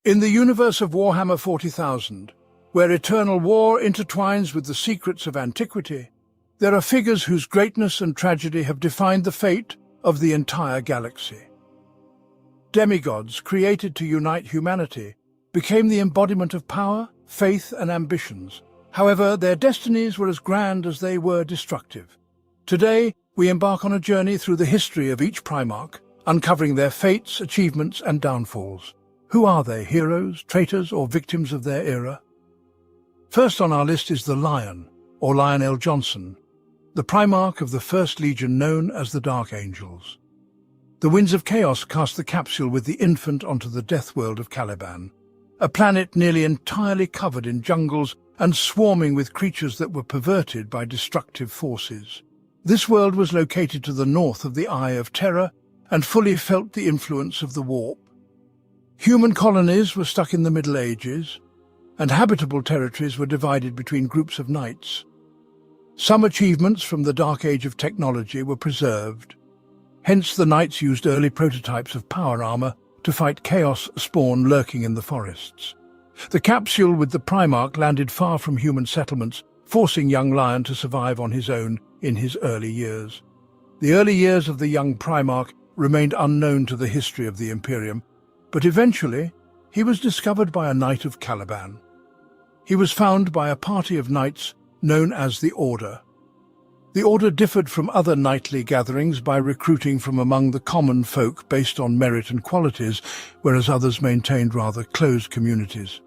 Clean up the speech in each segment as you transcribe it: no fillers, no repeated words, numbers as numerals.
In the universe of Warhammer 40,000, where eternal war intertwines with the secrets of antiquity, there are figures whose greatness and tragedy have defined the fate of the entire galaxy. Demigods, created to unite humanity, became the embodiment of power, faith, and ambitions. However, their destinies were as grand as they were destructive. Today, we embark on a journey through the history of each Primarch, uncovering their fates, achievements, and downfalls. Who are they, heroes, traitors, or victims of their era? First on our list is the Lion, or Lionel Johnson, the Primarch of the First Legion known as the Dark Angels. The winds of chaos cast the capsule with the infant onto the death world of Caliban, a planet nearly entirely covered in jungles and swarming with creatures that were perverted by destructive forces. This world was located to the north of the Eye of Terror and fully felt the influence of the warp. Human colonies were stuck in the Middle Ages, and habitable territories were divided between groups of knights. Some achievements from the Dark Age of technology were preserved. Hence the knights used early prototypes of power armor to fight chaos spawn lurking in the forests. The capsule with the Primarch landed far from human settlements, forcing young Lion to survive on his own in his early years. The early years of the young Primarch remained unknown to the history of the Imperium, but eventually he was discovered by a knight of Caliban. He was found by a party of knights known as the Order. The Order differed from other knightly gatherings by recruiting from among the common folk based on merit and qualities, whereas others maintained rather closed communities.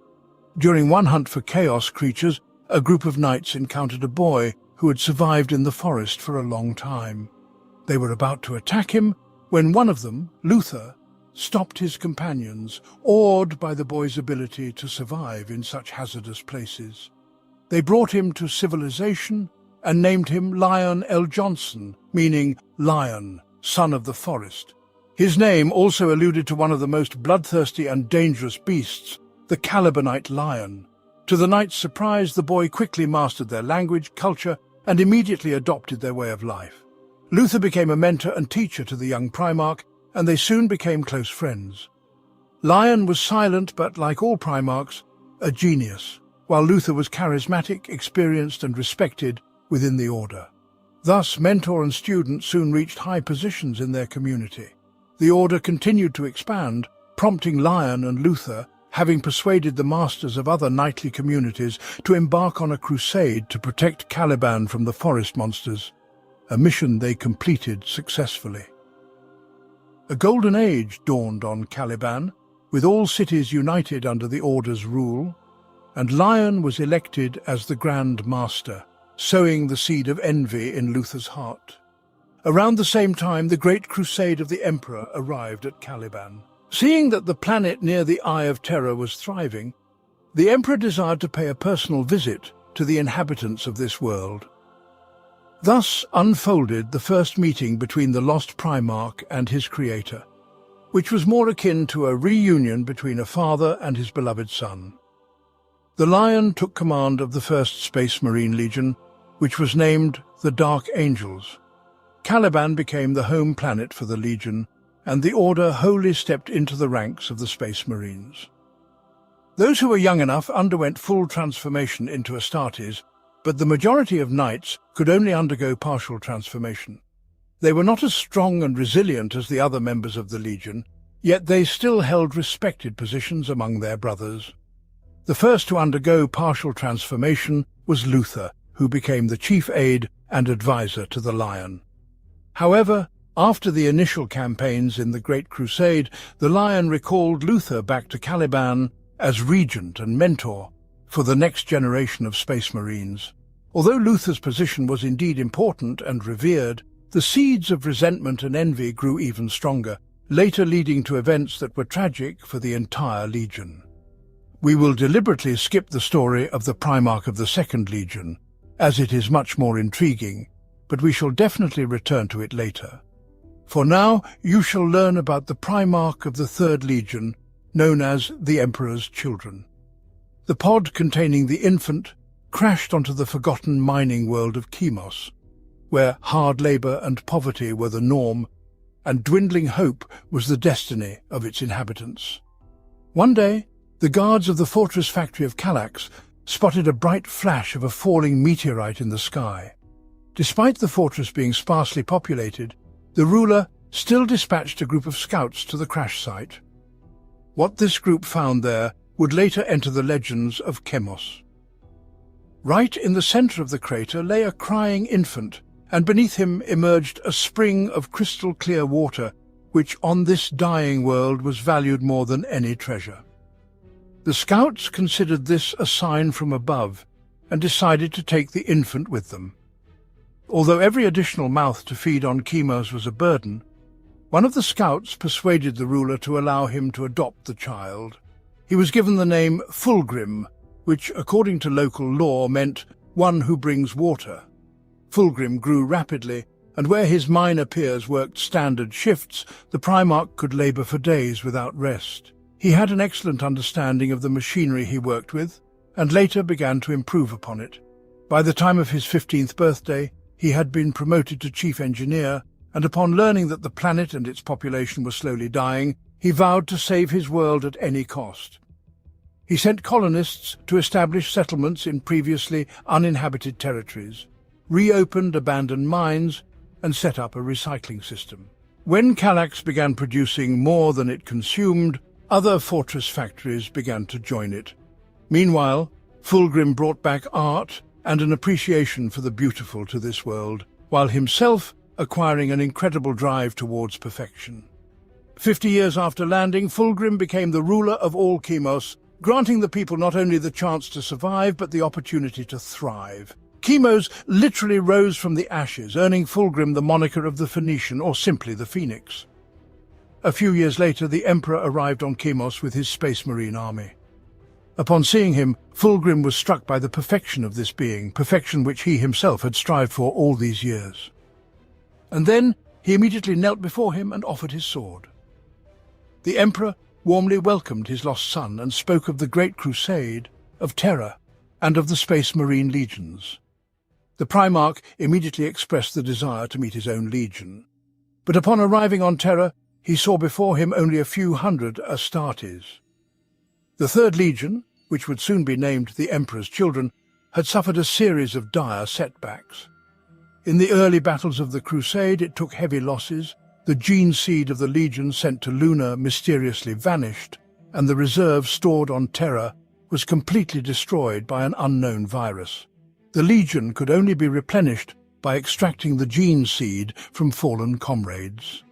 During one hunt for chaos creatures, a group of knights encountered a boy who had survived in the forest for a long time. They were about to attack him when one of them, Luther, stopped his companions, awed by the boy's ability to survive in such hazardous places. They brought him to civilization and named him Lionel Johnson, meaning lion, son of the forest. His name also alluded to one of the most bloodthirsty and dangerous beasts, the Calibanite lion. To the knights' surprise, the boy quickly mastered their language, culture, and immediately adopted their way of life. Luther became a mentor and teacher to the young Primarch, and they soon became close friends. Lion was silent but, like all Primarchs, a genius, while Luther was charismatic, experienced, and respected within the Order. Thus, mentor and student soon reached high positions in their community. The Order continued to expand, prompting Lion and Luther, having persuaded the masters of other knightly communities, to embark on a crusade to protect Caliban from the forest monsters, a mission they completed successfully. A golden age dawned on Caliban, with all cities united under the Order's rule, and Lion was elected as the Grand Master, sowing the seed of envy in Luther's heart. Around the same time, the Great Crusade of the Emperor arrived at Caliban. Seeing that the planet near the Eye of Terror was thriving, the Emperor desired to pay a personal visit to the inhabitants of this world. Thus unfolded the first meeting between the lost Primarch and his creator, which was more akin to a reunion between a father and his beloved son. The Lion took command of the First Space Marine Legion, which was named the Dark Angels. Caliban became the home planet for the Legion, and the Order wholly stepped into the ranks of the Space Marines. Those who were young enough underwent full transformation into Astartes, but the majority of knights could only undergo partial transformation. They were not as strong and resilient as the other members of the Legion, yet they still held respected positions among their brothers. The first to undergo partial transformation was Luther, who became the chief aide and advisor to the Lion. However, after the initial campaigns in the Great Crusade, the Lion recalled Luther back to Caliban as regent and mentor for the next generation of Space Marines. Although Luther's position was indeed important and revered, the seeds of resentment and envy grew even stronger, later leading to events that were tragic for the entire Legion. We will deliberately skip the story of the Primarch of the Second Legion, as it is much more intriguing, but we shall definitely return to it later. For now, you shall learn about the Primarch of the Third Legion, known as the Emperor's Children. The pod containing the infant crashed onto the forgotten mining world of Chemos, where hard labor and poverty were the norm, and dwindling hope was the destiny of its inhabitants. One day, The guards of the fortress factory of Kallax spotted a bright flash of a falling meteorite in the sky. Despite the fortress being sparsely populated, the ruler still dispatched a group of scouts to the crash site. What this group found there would later enter the legends of Chemos. Right in the center of the crater lay a crying infant, and beneath him emerged a spring of crystal-clear water, which on this dying world was valued more than any treasure. The scouts considered this a sign from above and decided to take the infant with them. Although every additional mouth to feed on Chemos was a burden, one of the scouts persuaded the ruler to allow him to adopt the child. He was given the name Fulgrim, which, according to local law, meant one who brings water. Fulgrim grew rapidly, and where his minor peers worked standard shifts, the Primarch could labor for days without rest. He had an excellent understanding of the machinery he worked with, and later began to improve upon it. By the time of his 15th birthday, he had been promoted to chief engineer, and upon learning that the planet and its population were slowly dying, he vowed to save his world at any cost. He sent colonists to establish settlements in previously uninhabited territories, reopened abandoned mines, and set up a recycling system. When Kallax began producing more than it consumed, other fortress factories began to join it. Meanwhile, Fulgrim brought back art and an appreciation for the beautiful to this world, while himself acquiring an incredible drive towards perfection. 50 years after landing, Fulgrim became the ruler of all Chemos, granting the people not only the chance to survive, but the opportunity to thrive. Chemos literally rose from the ashes, earning Fulgrim the moniker of the Phoenician, or simply the Phoenix. A few years later, the Emperor arrived on Chemos with his Space Marine army. Upon seeing him, Fulgrim was struck by the perfection of this being, perfection which he himself had strived for all these years. And then he immediately knelt before him and offered his sword. The Emperor warmly welcomed his lost son and spoke of the Great Crusade, of Terra, and of the Space Marine legions. The Primarch immediately expressed the desire to meet his own legion. But upon arriving on Terra, he saw before him only a few hundred Astartes. The Third Legion, which would soon be named the Emperor's Children, had suffered a series of dire setbacks. In the early battles of the Crusade, it took heavy losses. The gene seed of the Legion sent to Luna mysteriously vanished, and the reserve stored on Terra was completely destroyed by an unknown virus. The Legion could only be replenished by extracting the gene seed from fallen comrades.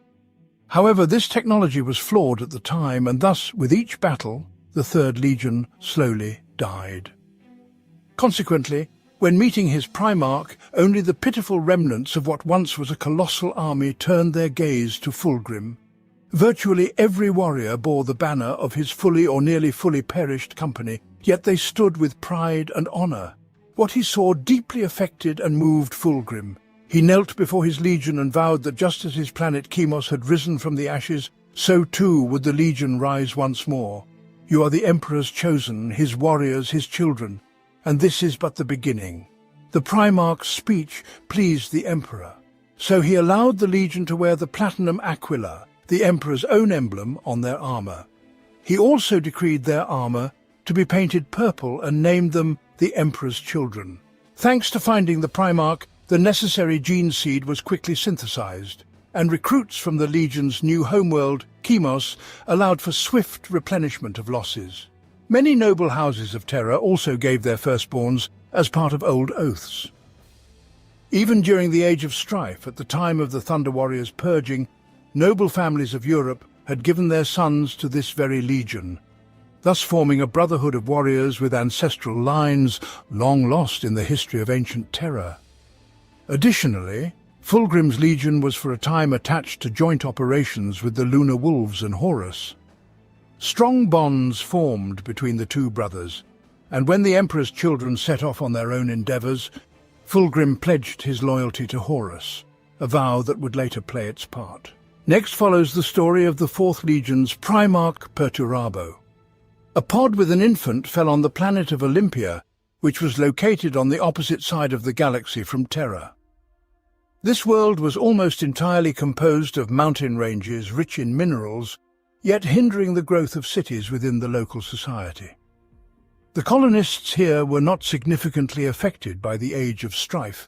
However, this technology was flawed at the time, and thus, with each battle, the Third Legion slowly died. Consequently, when meeting his Primarch, only the pitiful remnants of what once was a colossal army turned their gaze to Fulgrim. Virtually every warrior bore the banner of his fully or nearly fully perished company, yet they stood with pride and honor. What he saw deeply affected and moved Fulgrim. He knelt before his legion and vowed that just as his planet Chemos had risen from the ashes, so too would the Legion rise once more. You are the Emperor's chosen, his warriors, his children, and this is but the beginning. The Primarch's speech pleased the Emperor, so he allowed the Legion to wear the platinum aquila, the Emperor's own emblem, on their armor. He also decreed their armor to be painted purple and named them the Emperor's Children. Thanks to finding the Primarch, the necessary gene seed was quickly synthesized, and recruits from the Legion's new homeworld, Chemos, allowed for swift replenishment of losses. Many noble houses of Terra also gave their firstborns as part of old oaths. Even during the Age of Strife, at the time of the Thunder Warriors' purging, noble families of Europe had given their sons to this very legion, thus forming a brotherhood of warriors with ancestral lines long lost in the history of ancient Terra. Additionally, Fulgrim's legion was for a time attached to joint operations with the Lunar Wolves and Horus. Strong bonds formed between the two brothers, and when the Emperor's children set off on their own endeavors, Fulgrim pledged his loyalty to Horus, a vow that would later play its part. Next follows the story of the Fourth Legion's Primarch Perturabo. A pod with an infant fell on the planet of Olympia, which was located on the opposite side of the galaxy from Terra. This world was almost entirely composed of mountain ranges rich in minerals, yet hindering the growth of cities within the local society. The colonists here were not significantly affected by the age of strife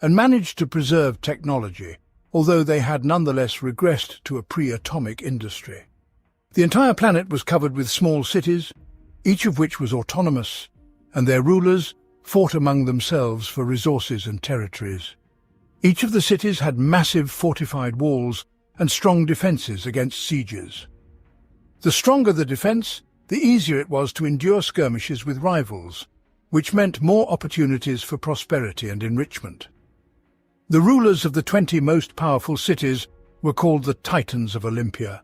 and managed to preserve technology, although they had nonetheless regressed to a pre-atomic industry. The entire planet was covered with small cities, each of which was autonomous, and their rulers fought among themselves for resources and territories. Each of the cities had massive fortified walls and strong defences against sieges. The stronger the defence, the easier it was to endure skirmishes with rivals, which meant more opportunities for prosperity and enrichment. The rulers of the 20 most powerful cities were called the Titans of Olympia,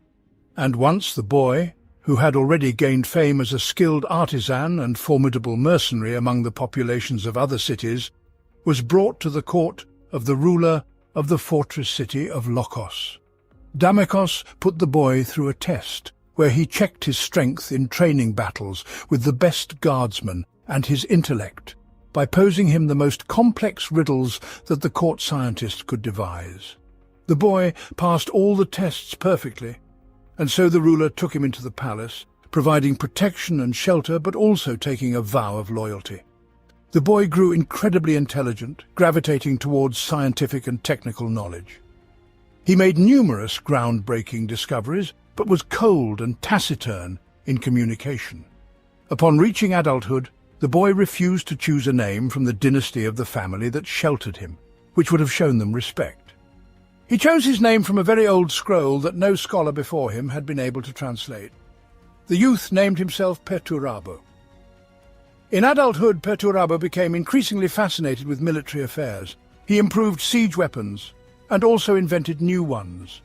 and once the boy, who had already gained fame as a skilled artisan and formidable mercenary among the populations of other cities, was brought to the court of the ruler of the fortress city of Lokos. Damikos put the boy through a test, where he checked his strength in training battles with the best guardsmen and his intellect, by posing him the most complex riddles that the court scientist could devise. The boy passed all the tests perfectly, and so the ruler took him into the palace, providing protection and shelter, but also taking a vow of loyalty. The boy grew incredibly intelligent, gravitating towards scientific and technical knowledge. He made numerous groundbreaking discoveries, but was cold and taciturn in communication. Upon reaching adulthood, the boy refused to choose a name from the dynasty of the family that sheltered him, which would have shown them respect. He chose his name from a very old scroll that no scholar before him had been able to translate. The youth named himself Perturabo. In adulthood, Perturabo became increasingly fascinated with military affairs. He improved siege weapons and also invented new ones.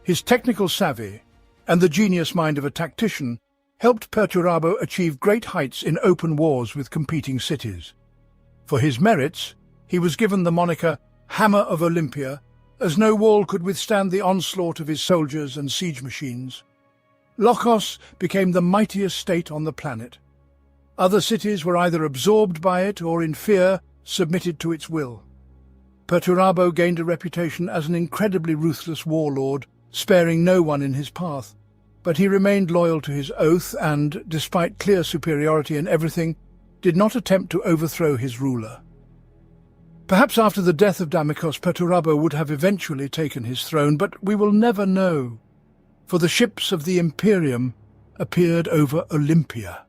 His technical savvy and the genius mind of a tactician helped Perturabo achieve great heights in open wars with competing cities. For his merits, he was given the moniker Hammer of Olympia, as no wall could withstand the onslaught of his soldiers and siege machines. Lokos became the mightiest state on the planet. Other cities were either absorbed by it or, in fear, submitted to its will. Perturabo gained a reputation as an incredibly ruthless warlord, sparing no one in his path. But he remained loyal to his oath and, despite clear superiority in everything, did not attempt to overthrow his ruler. Perhaps after the death of Damikos, Perturabo would have eventually taken his throne, but we will never know, for the ships of the Imperium appeared over Olympia.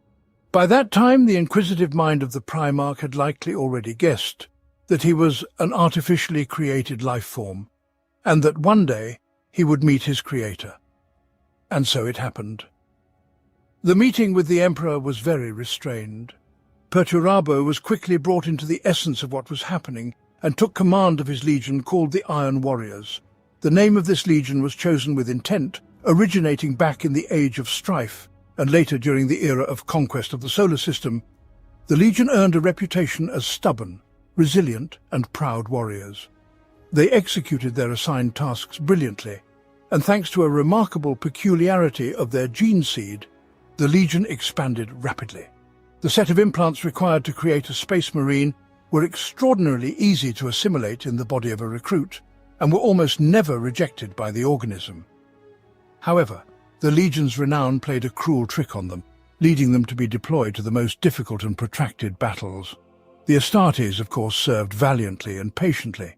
By that time, the inquisitive mind of the Primarch had likely already guessed that he was an artificially created life form, and that one day he would meet his creator. And so it happened. The meeting with the Emperor was very restrained. Perturabo was quickly brought into the essence of what was happening and took command of his legion called the Iron Warriors. The name of this legion was chosen with intent, originating back in the Age of Strife, and later during the era of conquest of the solar system. The legion earned a reputation as stubborn, resilient, and proud warriors. They executed their assigned tasks brilliantly, and thanks to a remarkable peculiarity of their gene seed, the Legion expanded rapidly. The set of implants required to create a space marine were extraordinarily easy to assimilate in the body of a recruit, and were almost never rejected by the organism. However, the Legion's renown played a cruel trick on them, leading them to be deployed to the most difficult and protracted battles. The Astartes, of course, served valiantly and patiently,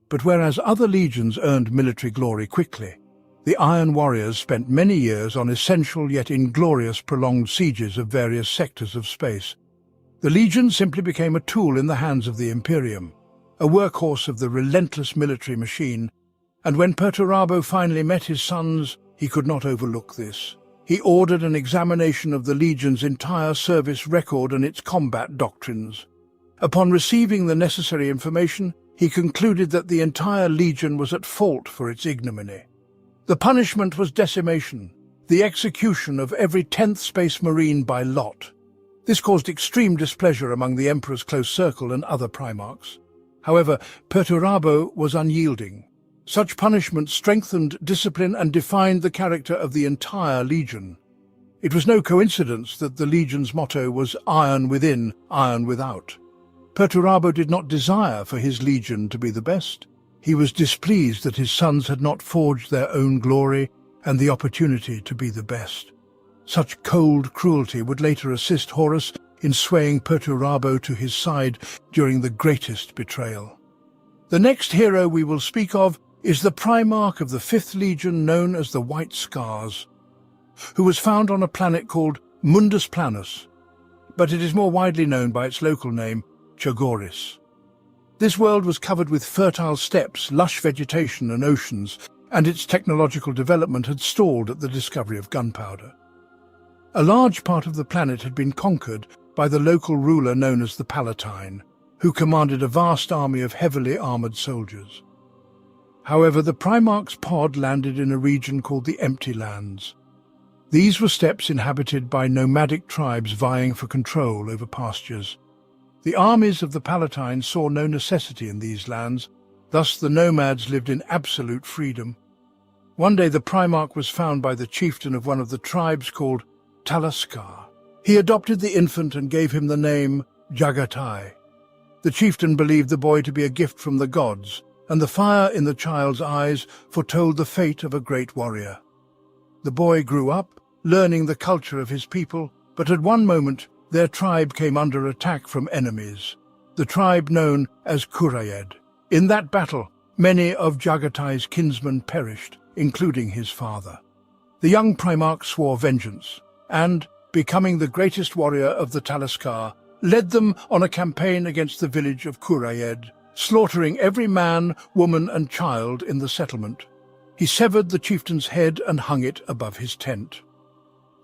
but whereas other legions earned military glory quickly, the Iron Warriors spent many years on essential yet inglorious prolonged sieges of various sectors of space. The Legion simply became a tool in the hands of the Imperium, a workhorse of the relentless military machine, and when Perturabo finally met his sons, he could not overlook this. He ordered an examination of the Legion's entire service record and its combat doctrines. Upon receiving the necessary information, he concluded that the entire Legion was at fault for its ignominy. The punishment was decimation, the execution of every 10th Space Marine by lot. This caused extreme displeasure among the Emperor's close circle and other Primarchs. However, Perturabo was unyielding. Such punishment strengthened discipline and defined the character of the entire Legion. It was no coincidence that the Legion's motto was "Iron within, iron without." Perturabo did not desire for his Legion to be the best. He was displeased that his sons had not forged their own glory and the opportunity to be the best. Such cold cruelty would later assist Horus in swaying Perturabo to his side during the greatest betrayal. The next hero we will speak of is the Primarch of the 5th Legion, known as the White Scars, who was found on a planet called Mundus Planus, but it is more widely known by its local name, Chogoris. This world was covered with fertile steppes, lush vegetation and oceans, and its technological development had stalled at the discovery of gunpowder. A large part of the planet had been conquered by the local ruler known as the Palatine, who commanded a vast army of heavily armoured soldiers. However, the Primarch's pod landed in a region called the Empty Lands. These were steppes inhabited by nomadic tribes vying for control over pastures. The armies of the Palatine saw no necessity in these lands, thus the nomads lived in absolute freedom. One day the Primarch was found by the chieftain of one of the tribes called Talaskar. He adopted the infant and gave him the name Jagatai. The chieftain believed the boy to be a gift from the gods, and the fire in the child's eyes foretold the fate of a great warrior. The boy grew up, learning the culture of his people, but at one moment their tribe came under attack from enemies, the tribe known as Kurayed. In that battle, many of Jagatai's kinsmen perished, including his father. The young Primarch swore vengeance, and, becoming the greatest warrior of the Talaskar, led them on a campaign against the village of Kurayed, slaughtering every man, woman and child in the settlement. He severed the chieftain's head and hung it above his tent.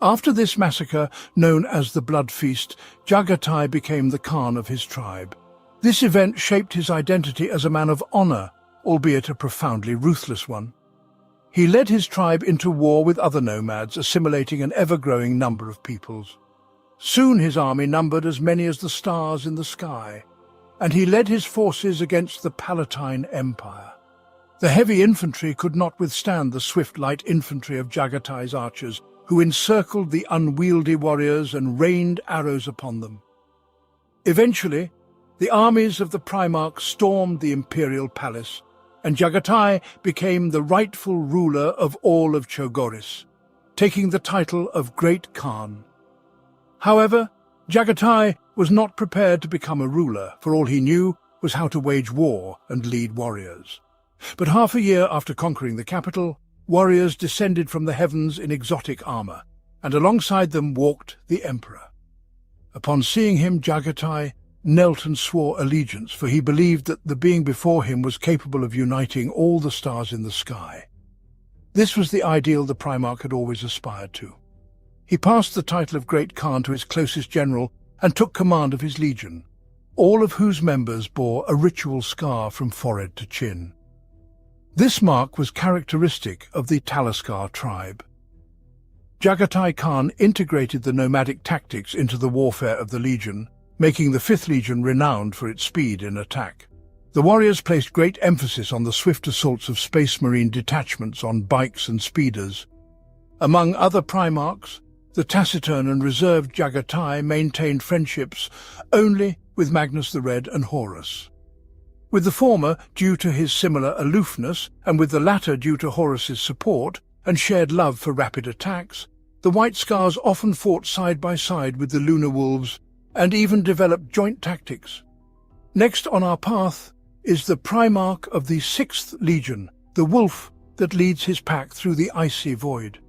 After this massacre, known as the Blood Feast, Jagatai became the Khan of his tribe. This event shaped his identity as a man of honor, albeit a profoundly ruthless one. He led his tribe into war with other nomads, assimilating an ever-growing number of peoples. Soon his army numbered as many as the stars in the sky, and he led his forces against the Palatine Empire. The heavy infantry could not withstand the swift light infantry of Jagatai's archers, who encircled the unwieldy warriors and rained arrows upon them. Eventually, the armies of the Primarch stormed the imperial palace, and Jagatai became the rightful ruler of all of Chogoris, taking the title of Great Khan. However, Jagatai was not prepared to become a ruler, for all he knew was how to wage war and lead warriors. But half a year after conquering the capital, warriors descended from the heavens in exotic armor, and alongside them walked the emperor. Upon seeing him, Jagatai knelt and swore allegiance, for he believed that the being before him was capable of uniting all the stars in the sky. This was the ideal the Primarch had always aspired to. He passed the title of Great Khan to his closest general and took command of his legion, all of whose members bore a ritual scar from forehead to chin. This mark was characteristic of the Talaskar tribe. Jagatai Khan integrated the nomadic tactics into the warfare of the Legion, making the 5th Legion renowned for its speed in attack. The warriors placed great emphasis on the swift assaults of Space Marine detachments on bikes and speeders. Among other Primarchs, the taciturn and reserved Jagatai maintained friendships only with Magnus the Red and Horus. With the former due to his similar aloofness, and with the latter due to Horus's support and shared love for rapid attacks, the White Scars often fought side by side with the Lunar Wolves and even developed joint tactics. Next on our path is the Primarch of the 6th Legion, the wolf that leads his pack through the icy void.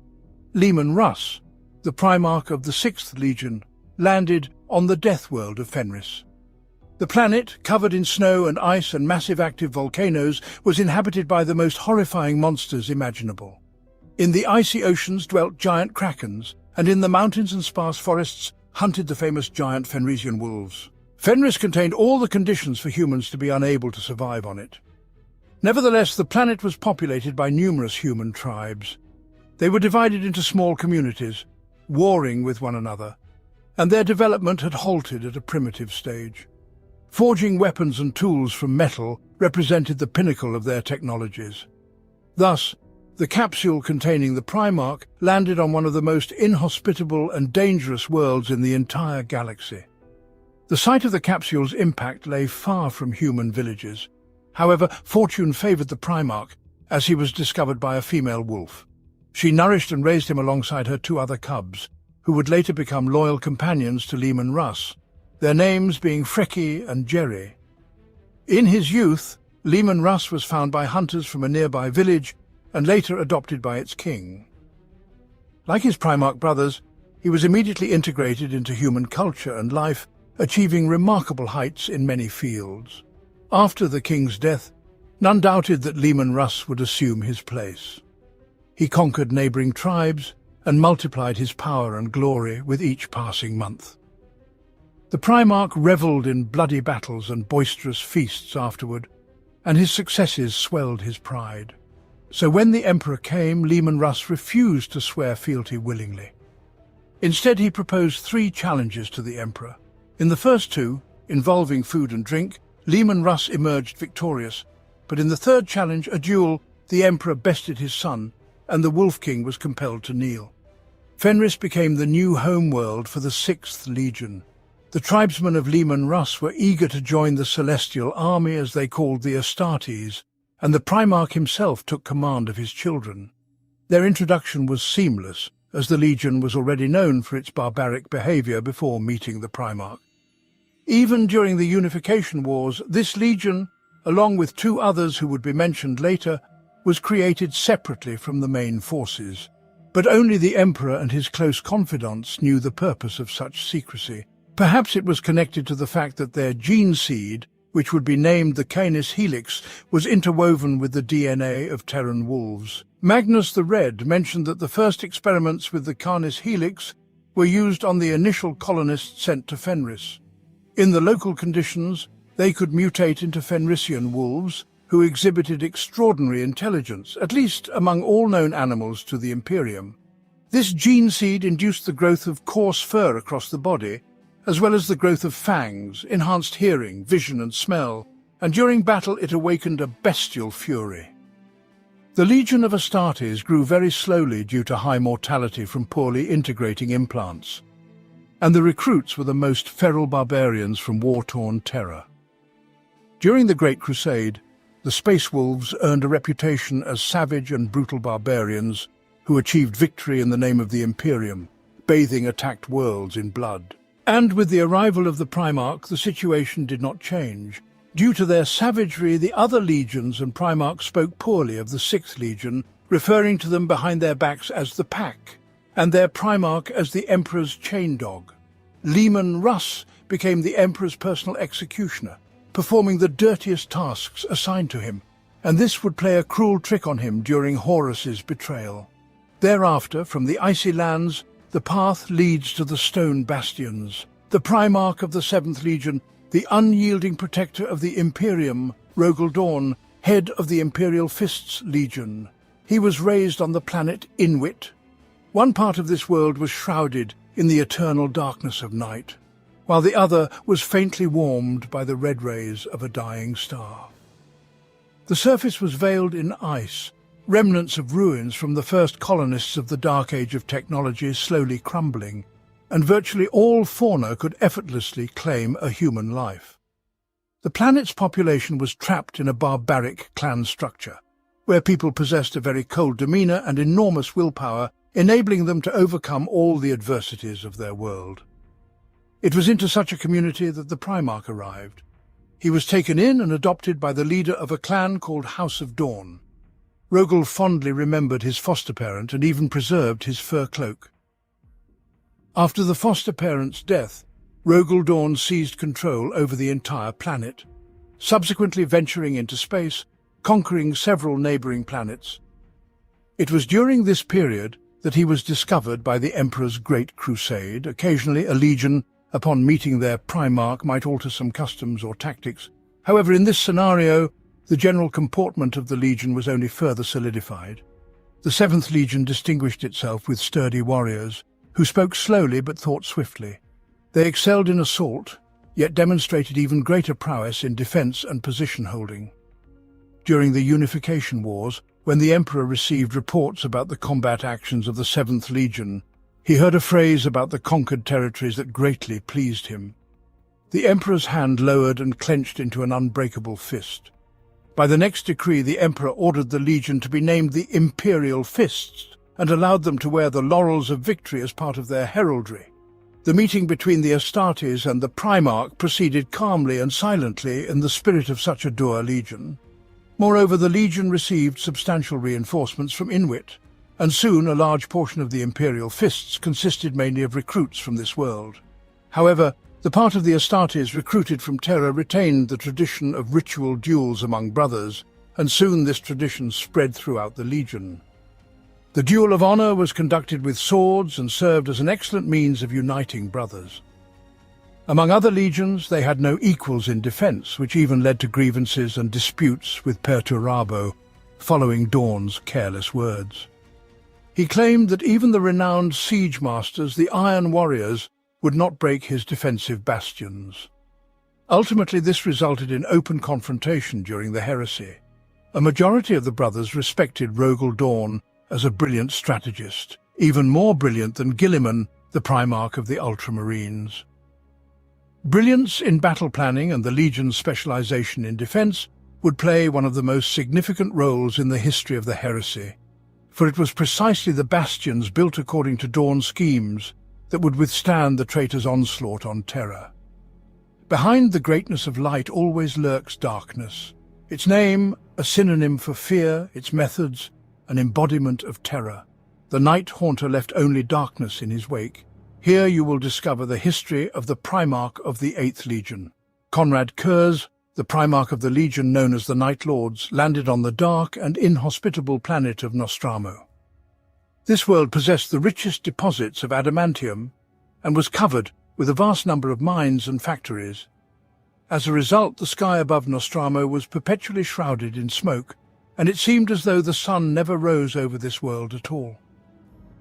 Leman Russ, the Primarch of the 6th Legion, landed on the death world of Fenris. The planet, covered in snow and ice and massive active volcanoes, was inhabited by the most horrifying monsters imaginable. In the icy oceans dwelt giant krakens, and in the mountains and sparse forests hunted the famous giant Fenrisian wolves. Fenris contained all the conditions for humans to be unable to survive on it. Nevertheless, the planet was populated by numerous human tribes. They were divided into small communities, warring with one another, and their development had halted at a primitive stage. Forging weapons and tools from metal represented the pinnacle of their technologies. Thus, the capsule containing the Primarch landed on one of the most inhospitable and dangerous worlds in the entire galaxy. The site of the capsule's impact lay far from human villages. However, fortune favored the Primarch, as he was discovered by a female wolf. She nourished and raised him alongside her two other cubs, who would later become loyal companions to Leman Russ, their names being Freki and Jerry. In his youth, Leman Russ was found by hunters from a nearby village and later adopted by its king. Like his Primarch brothers, he was immediately integrated into human culture and life, achieving remarkable heights in many fields. After the king's death, none doubted that Leman Russ would assume his place. He conquered neighboring tribes and multiplied his power and glory with each passing month. The Primarch revelled in bloody battles and boisterous feasts afterward, and his successes swelled his pride. So when the Emperor came, Leman Russ refused to swear fealty willingly. Instead, he proposed 3 challenges to the Emperor. In the first 2, involving food and drink, Leman Russ emerged victorious, but in the third challenge, a duel, the Emperor bested his son, and the Wolf King was compelled to kneel. Fenris became the new homeworld for the 6th Legion. The tribesmen of Leman Russ were eager to join the Celestial Army, as they called the Astartes, and the Primarch himself took command of his children. Their introduction was seamless, as the Legion was already known for its barbaric behavior before meeting the Primarch. Even during the Unification Wars, this Legion, along with 2 others who would be mentioned later, was created separately from the main forces. But only the Emperor and his close confidants knew the purpose of such secrecy. Perhaps it was connected to the fact that their gene seed, which would be named the Canis Helix, was interwoven with the DNA of Terran wolves. Magnus the Red mentioned that the first experiments with the Canis Helix were used on the initial colonists sent to Fenris. In the local conditions, they could mutate into Fenrisian wolves, who exhibited extraordinary intelligence, at least among all known animals to the Imperium. This gene seed induced the growth of coarse fur across the body, as well as the growth of fangs, enhanced hearing, vision and smell, and during battle it awakened a bestial fury. The Legion of Astartes grew very slowly due to high mortality from poorly integrating implants, and the recruits were the most feral barbarians from war-torn Terra. During the Great Crusade, the Space Wolves earned a reputation as savage and brutal barbarians who achieved victory in the name of the Imperium, bathing attacked worlds in blood. And with the arrival of the Primarch, the situation did not change. Due to their savagery, the other legions and Primarchs spoke poorly of the 6th Legion, referring to them behind their backs as the Pack, and their Primarch as the Emperor's chain dog. Leman Russ became the Emperor's personal executioner, performing the dirtiest tasks assigned to him, and this would play a cruel trick on him during Horus's betrayal. Thereafter, from the icy lands, the path leads to the stone bastions. The Primarch of the 7th Legion, the unyielding protector of the Imperium, Rogel Dawn, head of the Imperial Fists Legion. He was raised on the planet Inwit. One part of this world was shrouded in the eternal darkness of night, while the other was faintly warmed by the red rays of a dying star. The surface was veiled in ice, remnants of ruins from the first colonists of the Dark Age of technology slowly crumbling, and virtually all fauna could effortlessly claim a human life. The planet's population was trapped in a barbaric clan structure, where people possessed a very cold demeanor and enormous willpower, enabling them to overcome all the adversities of their world. It was into such a community that the Primarch arrived. He was taken in and adopted by the leader of a clan called House of Dawn. Rogel fondly remembered his foster parent and even preserved his fur cloak. After the foster parent's death, Rogel Dawn seized control over the entire planet, subsequently venturing into space, conquering several neighboring planets. It was during this period that he was discovered by the Emperor's Great Crusade. Occasionally, a legion, upon meeting their Primarch, might alter some customs or tactics. However, in this scenario, the general comportment of the Legion was only further solidified. The 7th Legion distinguished itself with sturdy warriors, who spoke slowly but thought swiftly. They excelled in assault, yet demonstrated even greater prowess in defense and position-holding. During the Unification Wars, when the Emperor received reports about the combat actions of the 7th Legion, he heard a phrase about the conquered territories that greatly pleased him. The Emperor's hand lowered and clenched into an unbreakable fist. By the next decree, the Emperor ordered the Legion to be named the Imperial Fists, and allowed them to wear the laurels of victory as part of their heraldry. The meeting between the Astartes and the Primarch proceeded calmly and silently in the spirit of such a dour legion. Moreover, the legion received substantial reinforcements from Inuit, and soon a large portion of the imperial fists consisted mainly of recruits from this world. However, the part of the Astartes recruited from Terra retained the tradition of ritual duels among brothers, and soon this tradition spread throughout the legion. The duel of honor was conducted with swords and served as an excellent means of uniting brothers. Among other legions, they had no equals in defense, which even led to grievances and disputes with Perturabo, following Dawn's careless words. He claimed that even the renowned siege masters, the Iron Warriors, would not break his defensive bastions. Ultimately, this resulted in open confrontation during the heresy. A majority of the brothers respected Rogel Dawn as a brilliant strategist, even more brilliant than Gilliman, the Primarch of the Ultramarines. Brilliance in battle planning and the Legion's specialization in defense would play one of the most significant roles in the history of the heresy, for it was precisely the bastions built according to Dawn's schemes that would withstand the traitor's onslaught on Terra. Behind the greatness of light always lurks darkness, its name a synonym for fear, its methods an embodiment of terror. The Night Haunter left only darkness in his wake. Here you will discover the history of the Primarch of the 8th Legion. Konrad Kurz, the Primarch of the Legion known as the Night Lords, landed on the dark and inhospitable planet of Nostromo. This world possessed the richest deposits of adamantium and was covered with a vast number of mines and factories. As a result, the sky above Nostromo was perpetually shrouded in smoke, and it seemed as though the sun never rose over this world at all.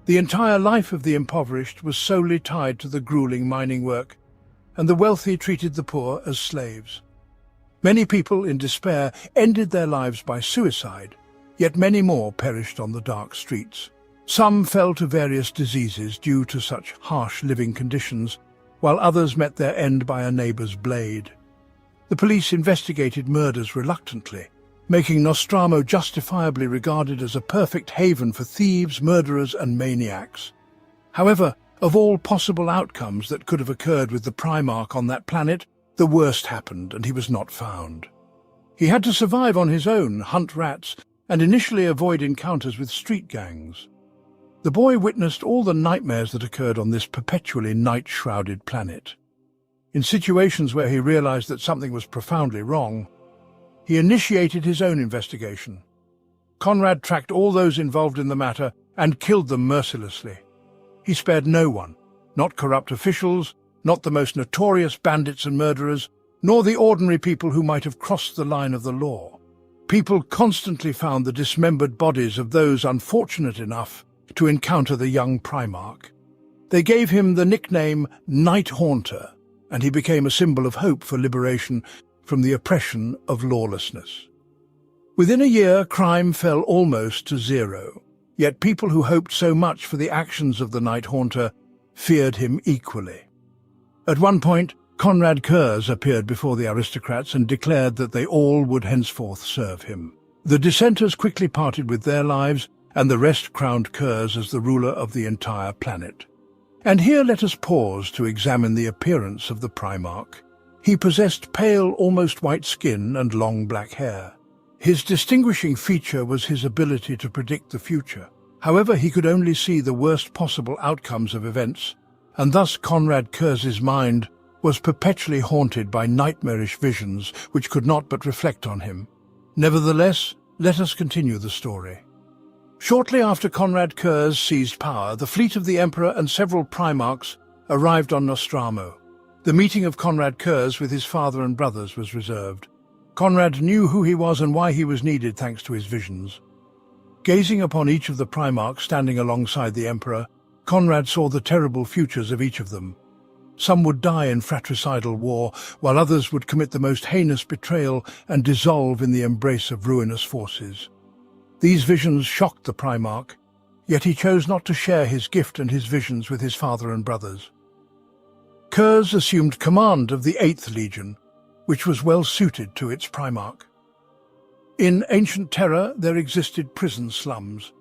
The entire life of the impoverished was solely tied to the grueling mining work, and the wealthy treated the poor as slaves. Many people, in despair, ended their lives by suicide, yet many more perished on the dark streets. Some fell to various diseases due to such harsh living conditions, while others met their end by a neighbor's blade. The police investigated murders reluctantly, making Nostromo justifiably regarded as a perfect haven for thieves, murderers, and maniacs. However, of all possible outcomes that could have occurred with the Primarch on that planet, the worst happened, and he was not found. He had to survive on his own, hunt rats, and initially avoid encounters with street gangs. The boy witnessed all the nightmares that occurred on this perpetually night-shrouded planet. In situations where he realized that something was profoundly wrong, he initiated his own investigation. Konrad tracked all those involved in the matter and killed them mercilessly. He spared no one, not corrupt officials, not the most notorious bandits and murderers, nor the ordinary people who might have crossed the line of the law. People constantly found the dismembered bodies of those unfortunate enough to encounter the young Primarch. They gave him the nickname Night Haunter, and he became a symbol of hope for liberation from the oppression of lawlessness. Within a year, crime fell almost to zero, yet people who hoped so much for the actions of the Night Haunter feared him equally. At one point, Konrad Kurz appeared before the aristocrats and declared that they all would henceforth serve him. The dissenters quickly parted with their lives, and the rest crowned Kurz as the ruler of the entire planet. And here let us pause to examine the appearance of the Primarch. He possessed pale, almost white skin and long black hair. His distinguishing feature was his ability to predict the future. However, he could only see the worst possible outcomes of events, and thus Konrad Kurz's mind was perpetually haunted by nightmarish visions which could not but reflect on him. Nevertheless, let us continue the story. Shortly after Konrad Kurz seized power, the fleet of the Emperor and several Primarchs arrived on Nostromo. The meeting of Konrad Kurz with his father and brothers was reserved. Konrad knew who he was and why he was needed thanks to his visions. Gazing upon each of the Primarchs standing alongside the Emperor, Konrad saw the terrible futures of each of them. Some would die in fratricidal war, while others would commit the most heinous betrayal and dissolve in the embrace of ruinous forces. These visions shocked the Primarch, yet he chose not to share his gift and his visions with his father and brothers. Kurz assumed command of the 8th Legion, which was well suited to its Primarch. In ancient Terra there existed prison slums.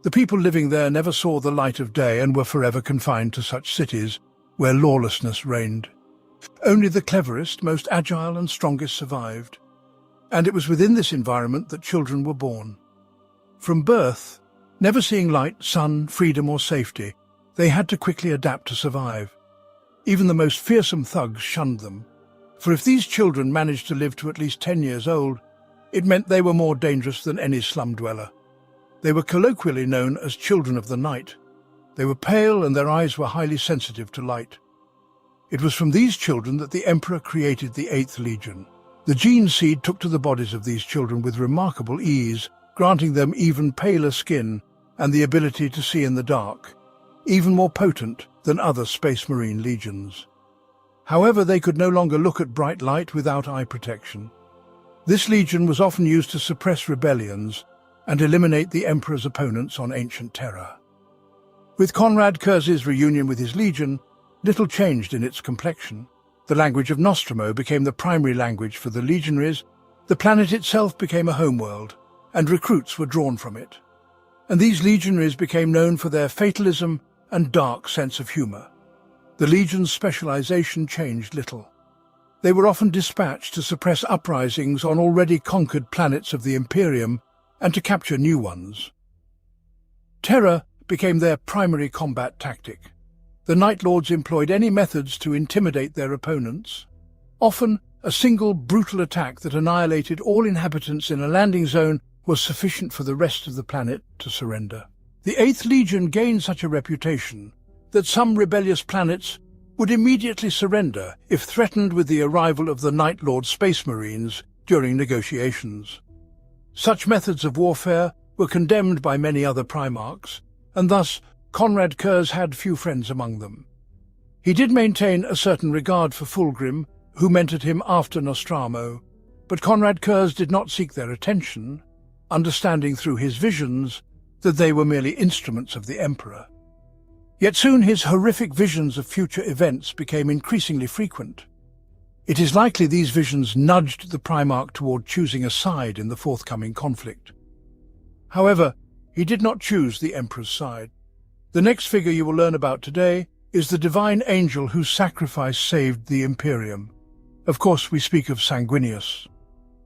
The people living there never saw the light of day and were forever confined to such cities where lawlessness reigned. Only the cleverest, most agile and strongest survived. And it was within this environment that children were born. From birth, never seeing light, sun, freedom or safety, they had to quickly adapt to survive. Even the most fearsome thugs shunned them, for if these children managed to live to at least 10 years old, it meant they were more dangerous than any slum dweller. They were colloquially known as children of the night. They were pale and their eyes were highly sensitive to light. It was from these children that the Emperor created the 8th Legion. The gene seed took to the bodies of these children with remarkable ease, granting them even paler skin and the ability to see in the dark, even more potent than other Space Marine legions. However, they could no longer look at bright light without eye protection. This legion was often used to suppress rebellions and eliminate the Emperor's opponents on ancient Terra. With Konrad Curze's reunion with his legion, little changed in its complexion. The language of Nostromo became the primary language for the legionaries, the planet itself became a homeworld, and recruits were drawn from it. And these legionaries became known for their fatalism and dark sense of humour. The legion's specialization changed little. They were often dispatched to suppress uprisings on already conquered planets of the Imperium and to capture new ones. Terror became their primary combat tactic. The Night Lords employed any methods to intimidate their opponents. Often, a single brutal attack that annihilated all inhabitants in a landing zone was sufficient for the rest of the planet to surrender. The 8th Legion gained such a reputation that some rebellious planets would immediately surrender if threatened with the arrival of the Night Lord Space Marines during negotiations. Such methods of warfare were condemned by many other Primarchs, and thus Konrad Curze had few friends among them. He did maintain a certain regard for Fulgrim, who mentored him after Nostromo, but Konrad Curze did not seek their attention, understanding through his visions that they were merely instruments of the Emperor. Yet soon his horrific visions of future events became increasingly frequent. It is likely these visions nudged the Primarch toward choosing a side in the forthcoming conflict. However, he did not choose the Emperor's side. The next figure you will learn about today is the divine angel whose sacrifice saved the Imperium. Of course, we speak of Sanguinius.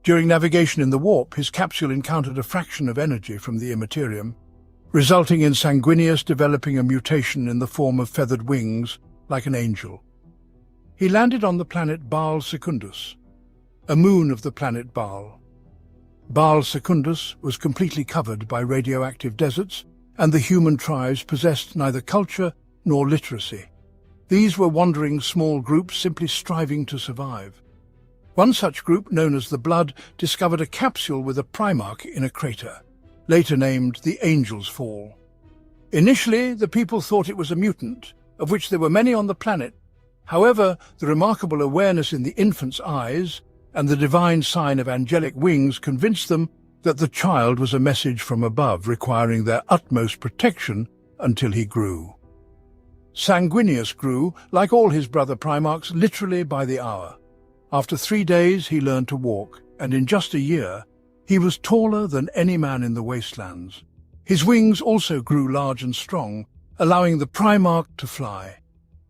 During navigation in the warp, his capsule encountered a fraction of energy from the Immaterium, resulting in Sanguinius developing a mutation in the form of feathered wings, like an angel. He landed on the planet Baal Secundus, a moon of the planet Baal. Baal Secundus was completely covered by radioactive deserts, and the human tribes possessed neither culture nor literacy. These were wandering small groups simply striving to survive. One such group, known as the Blood, discovered a capsule with a Primarch in a crater, later named the Angel's Fall. Initially, the people thought it was a mutant, of which there were many on the planet. However, the remarkable awareness in the infant's eyes and the divine sign of angelic wings convinced them that the child was a message from above, requiring their utmost protection until he grew. Sanguinius grew, like all his brother Primarchs, literally by the hour. After 3 days he learned to walk, and in just a year he was taller than any man in the wastelands. His wings also grew large and strong, allowing the Primarch to fly.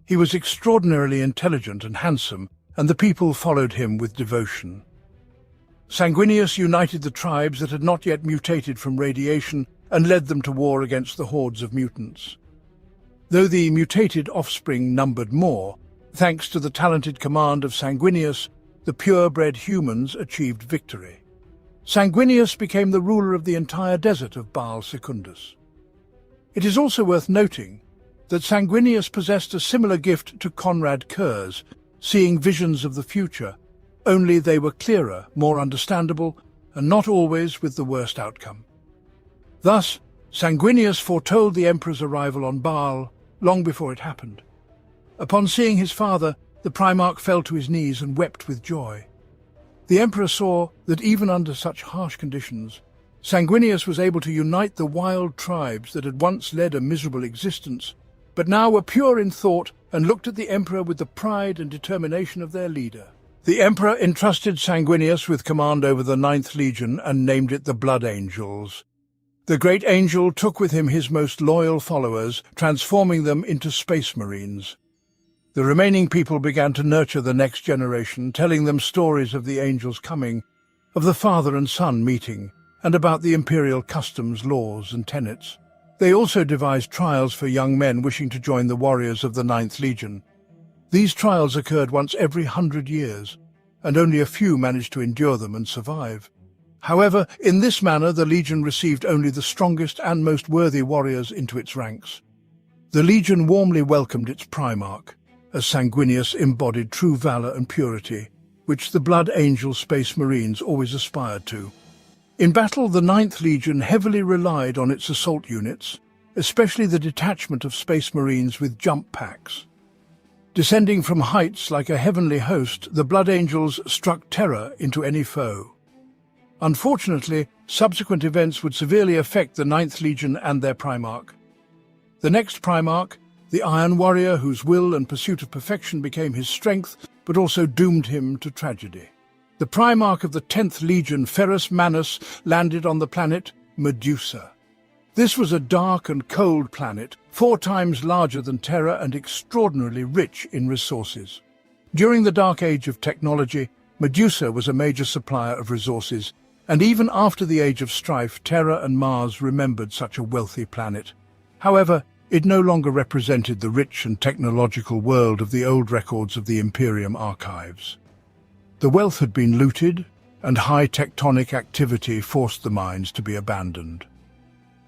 He was extraordinarily intelligent and handsome, and the people followed him with devotion. Sanguinius united the tribes that had not yet mutated from radiation and led them to war against the hordes of mutants. Though the mutated offspring numbered more, thanks to the talented command of Sanguinius, the purebred humans achieved victory. Sanguinius became the ruler of the entire desert of Baal Secundus. It is also worth noting that Sanguinius possessed a similar gift to Konrad Curze, seeing visions of the future, only they were clearer, more understandable, and not always with the worst outcome. Thus, Sanguinius foretold the Emperor's arrival on Baal long before it happened. Upon seeing his father, the Primarch fell to his knees and wept with joy. The Emperor saw that even under such harsh conditions, Sanguinius was able to unite the wild tribes that had once led a miserable existence, but now were pure in thought and looked at the Emperor with the pride and determination of their leader. The Emperor entrusted Sanguinius with command over the 9th Legion and named it the Blood Angels. The great angel took with him his most loyal followers, transforming them into space marines. The remaining people began to nurture the next generation, telling them stories of the angel's coming, of the father and son meeting, and about the imperial customs, laws, and tenets. They also devised trials for young men wishing to join the warriors of the Ninth Legion. These trials occurred once every 100 years, and only a few managed to endure them and survive. However, in this manner the Legion received only the strongest and most worthy warriors into its ranks. The Legion warmly welcomed its Primarch, as Sanguinius embodied true valor and purity, which the Blood Angel Space Marines always aspired to. In battle, the Ninth Legion heavily relied on its assault units, especially the detachment of Space Marines with jump packs. Descending from heights like a heavenly host, the Blood Angels struck terror into any foe. Unfortunately, subsequent events would severely affect the Ninth Legion and their Primarch. The next Primarch, the Iron Warrior, whose will and pursuit of perfection became his strength, but also doomed him to tragedy. The Primarch of the 10th Legion, Ferrus Manus, landed on the planet Medusa. This was a dark and cold planet, 4 times larger than Terra and extraordinarily rich in resources. During the Dark Age of technology, Medusa was a major supplier of resources, and even after the Age of Strife, Terra and Mars remembered such a wealthy planet. However, it no longer represented the rich and technological world of the old records of the Imperium archives. The wealth had been looted, and high tectonic activity forced the mines to be abandoned.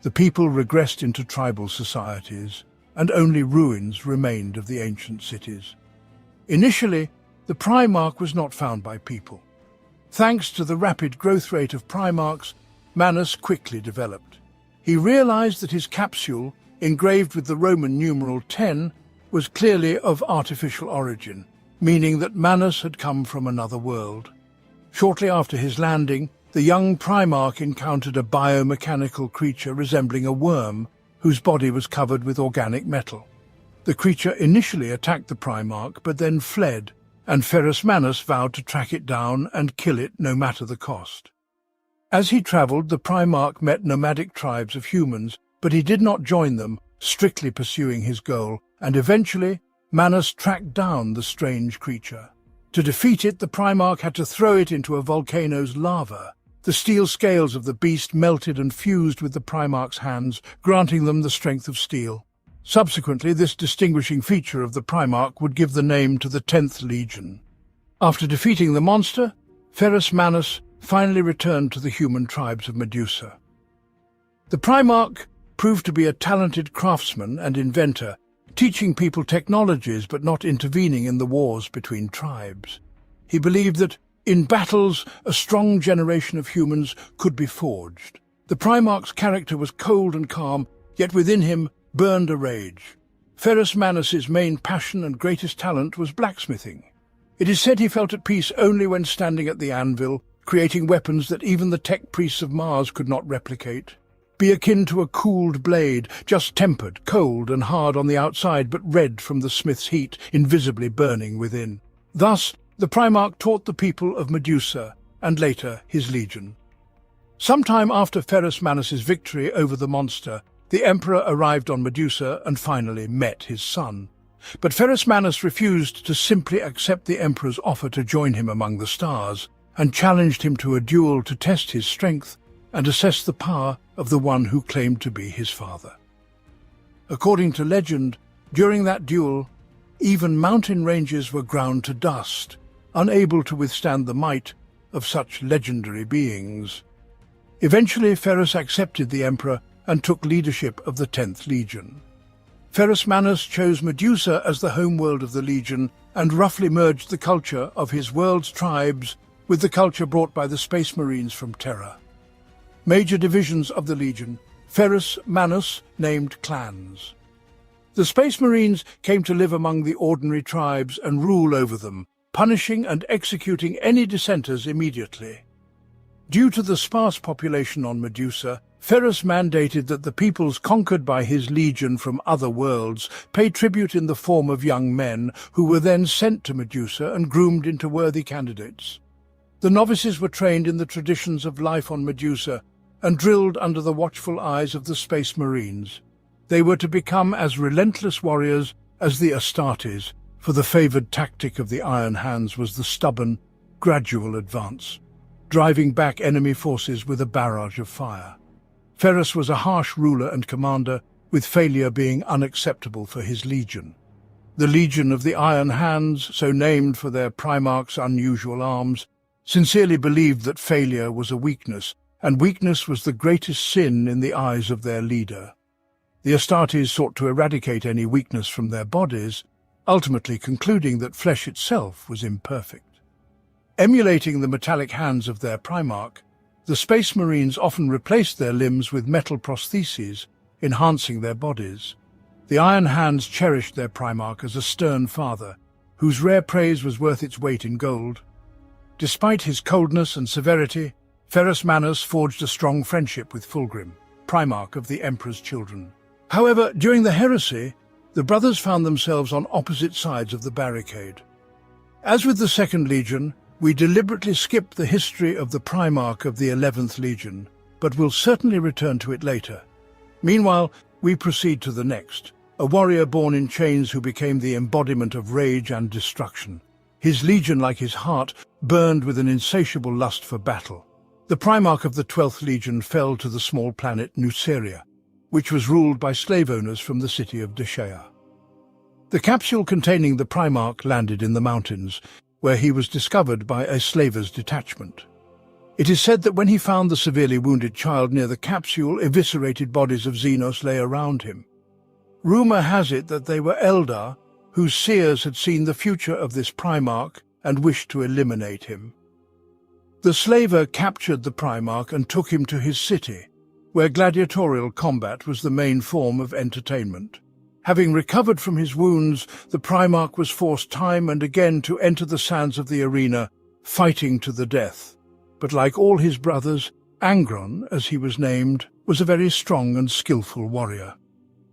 The people regressed into tribal societies, and only ruins remained of the ancient cities. Initially, the Primarch was not found by people. Thanks to the rapid growth rate of Primarchs, Manus quickly developed. He realized that his capsule, engraved with the Roman numeral 10, was clearly of artificial origin, meaning that Manus had come from another world. Shortly after his landing, the young Primarch encountered a biomechanical creature resembling a worm, whose body was covered with organic metal. The creature initially attacked the Primarch, but then fled, and Ferrus Manus vowed to track it down and kill it no matter the cost. As he traveled, the Primarch met nomadic tribes of humans, but he did not join them, strictly pursuing his goal, and eventually Manus tracked down the strange creature. To defeat it, the Primarch had to throw it into a volcano's lava. The steel scales of the beast melted and fused with the Primarch's hands, granting them the strength of steel. Subsequently, this distinguishing feature of the Primarch would give the name to the 10th Legion. After defeating the monster, Ferrus Manus finally returned to the human tribes of Medusa. The Primarch proved to be a talented craftsman and inventor, teaching people technologies but not intervening in the wars between tribes. He believed that, in battles, a strong generation of humans could be forged. The Primarch's character was cold and calm, yet within him burned a rage. Ferrus Manus's main passion and greatest talent was blacksmithing. It is said he felt at peace only when standing at the anvil, creating weapons that even the tech priests of Mars could not replicate. Be akin to a cooled blade, just tempered, cold and hard on the outside, but red from the smith's heat, invisibly burning within. Thus, the Primarch taught the people of Medusa, and later his legion. Sometime after Ferrus Manus's victory over the monster, the Emperor arrived on Medusa and finally met his son. But Ferrus Manus refused to simply accept the Emperor's offer to join him among the stars, and challenged him to a duel to test his strength and assess the power of the one who claimed to be his father. According to legend, during that duel, even mountain ranges were ground to dust, unable to withstand the might of such legendary beings. Eventually, Ferrus accepted the Emperor and took leadership of the 10th Legion. Ferrus Manus chose Medusa as the homeworld of the Legion and roughly merged the culture of his world's tribes with the culture brought by the Space Marines from Terra. Major divisions of the Legion, Ferrus Manus named clans. The Space Marines came to live among the ordinary tribes and rule over them, punishing and executing any dissenters immediately. Due to the sparse population on Medusa, Ferrus mandated that the peoples conquered by his legion from other worlds pay tribute in the form of young men who were then sent to Medusa and groomed into worthy candidates. The novices were trained in the traditions of life on Medusa, and drilled under the watchful eyes of the Space Marines. They were to become as relentless warriors as the Astartes, for the favoured tactic of the Iron Hands was the stubborn, gradual advance, driving back enemy forces with a barrage of fire. Ferrus was a harsh ruler and commander, with failure being unacceptable for his legion. The Legion of the Iron Hands, so named for their Primarchs' unusual arms, sincerely believed that failure was a weakness, and weakness was the greatest sin in the eyes of their leader. The Astartes sought to eradicate any weakness from their bodies, ultimately concluding that flesh itself was imperfect. Emulating the metallic hands of their Primarch, the Space Marines often replaced their limbs with metal prostheses, enhancing their bodies. The Iron Hands cherished their Primarch as a stern father, whose rare praise was worth its weight in gold. Despite his coldness and severity, Ferrus Manus forged a strong friendship with Fulgrim, Primarch of the Emperor's children. However, during the heresy, the brothers found themselves on opposite sides of the barricade. As with the Second Legion, we deliberately skip the history of the Primarch of the 11th Legion, but will certainly return to it later. Meanwhile, we proceed to the next, a warrior born in chains who became the embodiment of rage and destruction. His legion, like his heart, burned with an insatiable lust for battle. The Primarch of the 12th Legion fell to the small planet Nuceria, which was ruled by slave owners from the city of Deshea. The capsule containing the Primarch landed in the mountains, where he was discovered by a slavers' detachment. It is said that when he found the severely wounded child near the capsule, eviscerated bodies of Xenos lay around him. Rumor has it that they were Eldar, whose seers had seen the future of this Primarch and wished to eliminate him. The slaver captured the Primarch and took him to his city, where gladiatorial combat was the main form of entertainment. Having recovered from his wounds, the Primarch was forced time and again to enter the sands of the arena, fighting to the death. But like all his brothers, Angron, as he was named, was a very strong and skillful warrior.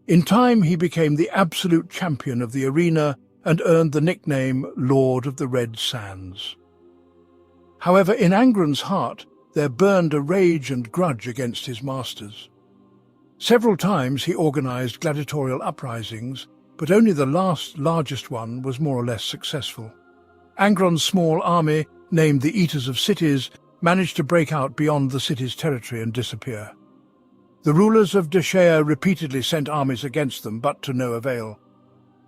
In time he became the absolute champion of the arena and earned the nickname Lord of the Red Sands. However, in Angron's heart, there burned a rage and grudge against his masters. Several times he organized gladiatorial uprisings, but only the largest one was more or less successful. Angron's small army, named the Eaters of Cities, managed to break out beyond the city's territory and disappear. The rulers of Deshea repeatedly sent armies against them, but to no avail.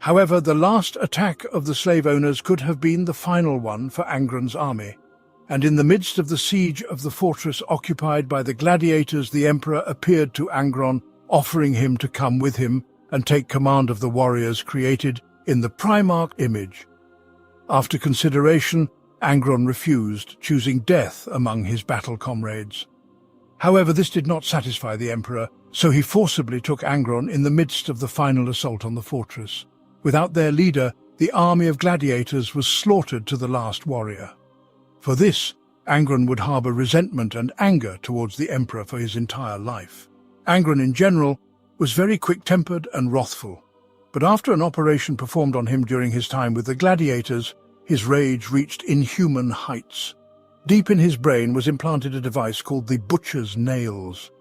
However, the last attack of the slave owners could have been the final one for Angron's army, and in the midst of the siege of the fortress occupied by the gladiators, the Emperor appeared to Angron, offering him to come with him and take command of the warriors created in the Primarch image. After consideration, Angron refused, choosing death among his battle comrades. However, this did not satisfy the Emperor, so he forcibly took Angron in the midst of the final assault on the fortress. Without their leader, the army of gladiators was slaughtered to the last warrior. For this, Angron would harbour resentment and anger towards the Emperor for his entire life. Angron, in general, was very quick-tempered and wrathful, but after an operation performed on him during his time with the gladiators, his rage reached inhuman heights. Deep in his brain was implanted a device called the Butcher's Nails.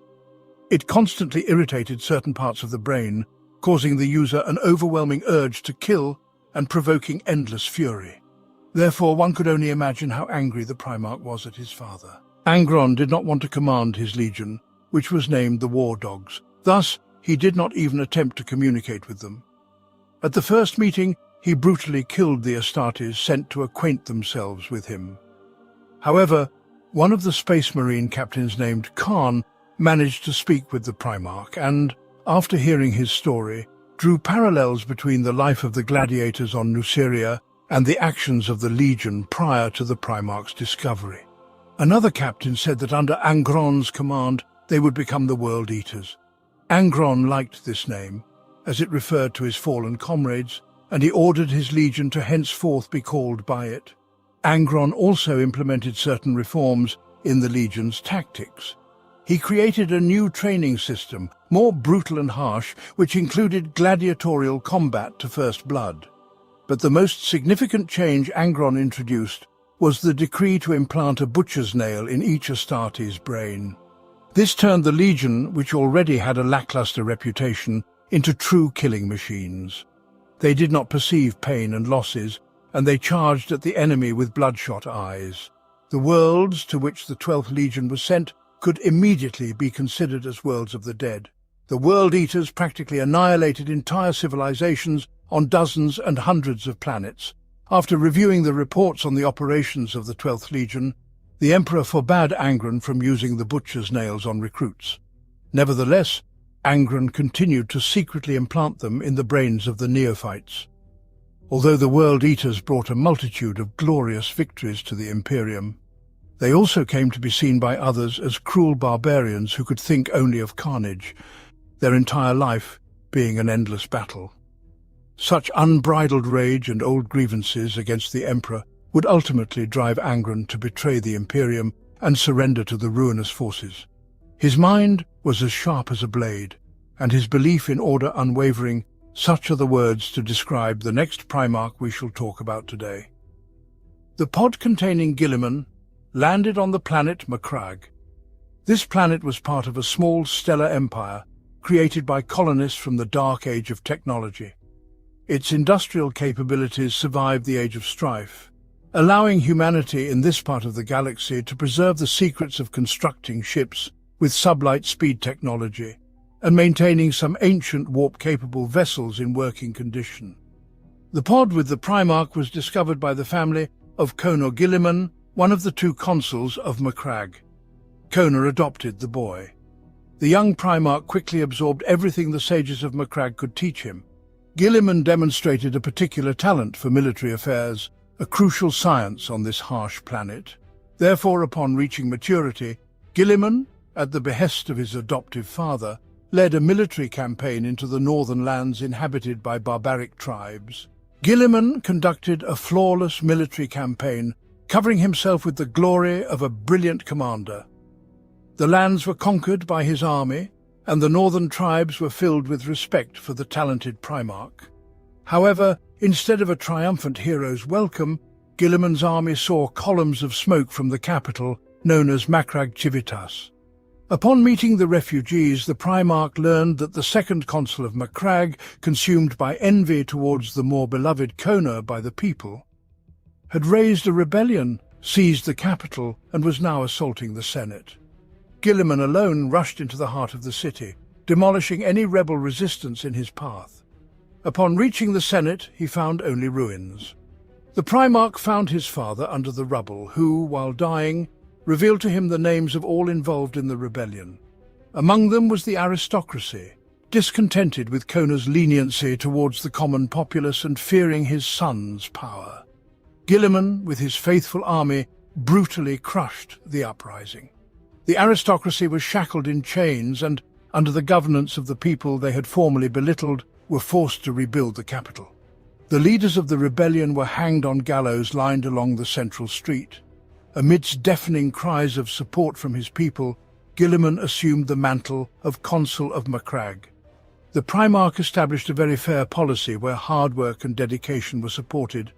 It constantly irritated certain parts of the brain, causing the user an overwhelming urge to kill and provoking endless fury. Therefore, one could only imagine how angry the Primarch was at his father. Angron did not want to command his legion, which was named the War Dogs. Thus, he did not even attempt to communicate with them. At the first meeting, he brutally killed the Astartes sent to acquaint themselves with him. However, one of the Space Marine captains named Khan managed to speak with the Primarch and, after hearing his story, drew parallels between the life of the gladiators on Nuceria and the actions of the Legion prior to the Primarch's discovery. Another captain said that under Angron's command they would become the World Eaters. Angron liked this name, as it referred to his fallen comrades, and he ordered his legion to henceforth be called by it. Angron also implemented certain reforms in the legion's tactics. He created a new training system, more brutal and harsh, which included gladiatorial combat to first blood. But the most significant change Angron introduced was the decree to implant a butcher's nail in each Astartes' brain. This turned the Legion, which already had a lackluster reputation, into true killing machines. They did not perceive pain and losses, and they charged at the enemy with bloodshot eyes. The worlds to which the 12th Legion was sent could immediately be considered as worlds of the dead. The World Eaters practically annihilated entire civilizations on dozens and hundreds of planets. After reviewing the reports on the operations of the 12th Legion, the Emperor forbade Angron from using the butcher's nails on recruits. Nevertheless, Angron continued to secretly implant them in the brains of the neophytes. Although the World Eaters brought a multitude of glorious victories to the Imperium, they also came to be seen by others as cruel barbarians who could think only of carnage, their entire life being an endless battle. Such unbridled rage and old grievances against the Emperor would ultimately drive Angron to betray the Imperium and surrender to the ruinous forces. His mind was as sharp as a blade, and his belief in order unwavering. Such are the words to describe the next Primarch we shall talk about today. The pod containing Guilliman landed on the planet Macragge. This planet was part of a small stellar empire created by colonists from the dark age of technology. Its industrial capabilities survived the Age of Strife, allowing humanity in this part of the galaxy to preserve the secrets of constructing ships with sublight speed technology and maintaining some ancient warp-capable vessels in working condition. The pod with the Primarch was discovered by the family of Conor Guilliman, one of the 2 consuls of Macragge. Conor adopted the boy. The young Primarch quickly absorbed everything the sages of Macragge could teach him. Guilliman demonstrated a particular talent for military affairs, a crucial science on this harsh planet. Therefore, upon reaching maturity, Guilliman, at the behest of his adoptive father, led a military campaign into the northern lands inhabited by barbaric tribes. Guilliman conducted a flawless military campaign, covering himself with the glory of a brilliant commander. The lands were conquered by his army, and the northern tribes were filled with respect for the talented Primarch. However, instead of a triumphant hero's welcome, Guilliman's army saw columns of smoke from the capital, known as Macragge Civitas. Upon meeting the refugees, the Primarch learned that the second consul of Macragge, consumed by envy towards the more beloved Conor by the people, had raised a rebellion, seized the capital, and was now assaulting the Senate. Guilliman alone rushed into the heart of the city, demolishing any rebel resistance in his path. Upon reaching the Senate, he found only ruins. The Primarch found his father under the rubble, who, while dying, revealed to him the names of all involved in the rebellion. Among them was the aristocracy, discontented with Conor's leniency towards the common populace and fearing his son's power. Guilliman, with his faithful army, brutally crushed the uprising. The aristocracy was shackled in chains and, under the governance of the people they had formerly belittled, were forced to rebuild the capital. The leaders of the rebellion were hanged on gallows lined along the central street. Amidst deafening cries of support from his people, Guilliman assumed the mantle of Consul of Macragge. The Primarch established a very fair policy where hard work and dedication were supported,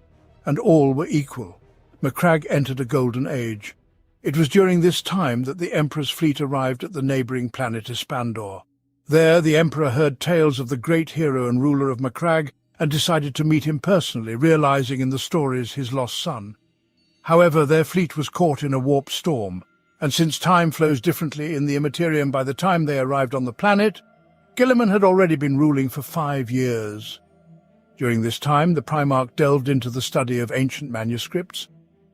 and all were equal. Macragge entered a golden age. It was during this time that the Emperor's fleet arrived at the neighbouring planet Ispandor. There, the Emperor heard tales of the great hero and ruler of Macragge and decided to meet him personally, realizing in the stories his lost son. However, their fleet was caught in a warp storm, and since time flows differently in the Immaterium by the time they arrived on the planet, Guilliman had already been ruling for 5 years. During this time, the Primarch delved into the study of ancient manuscripts,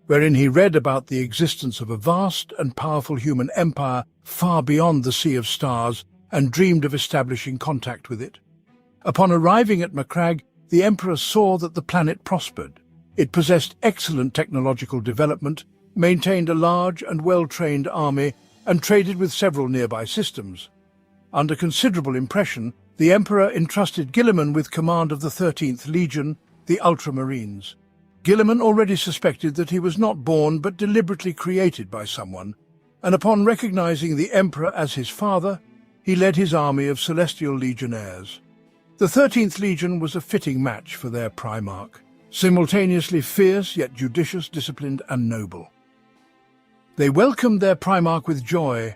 wherein he read about the existence of a vast and powerful human empire far beyond the Sea of Stars and dreamed of establishing contact with it. Upon arriving at Macragge, the Emperor saw that the planet prospered. It possessed excellent technological development, maintained a large and well-trained army, and traded with several nearby systems. Under considerable impression, the Emperor entrusted Guilliman with command of the 13th Legion, the Ultramarines. Guilliman already suspected that he was not born but deliberately created by someone, and upon recognizing the Emperor as his father, he led his army of Celestial Legionnaires. The 13th Legion was a fitting match for their Primarch, simultaneously fierce yet judicious, disciplined and noble. They welcomed their Primarch with joy,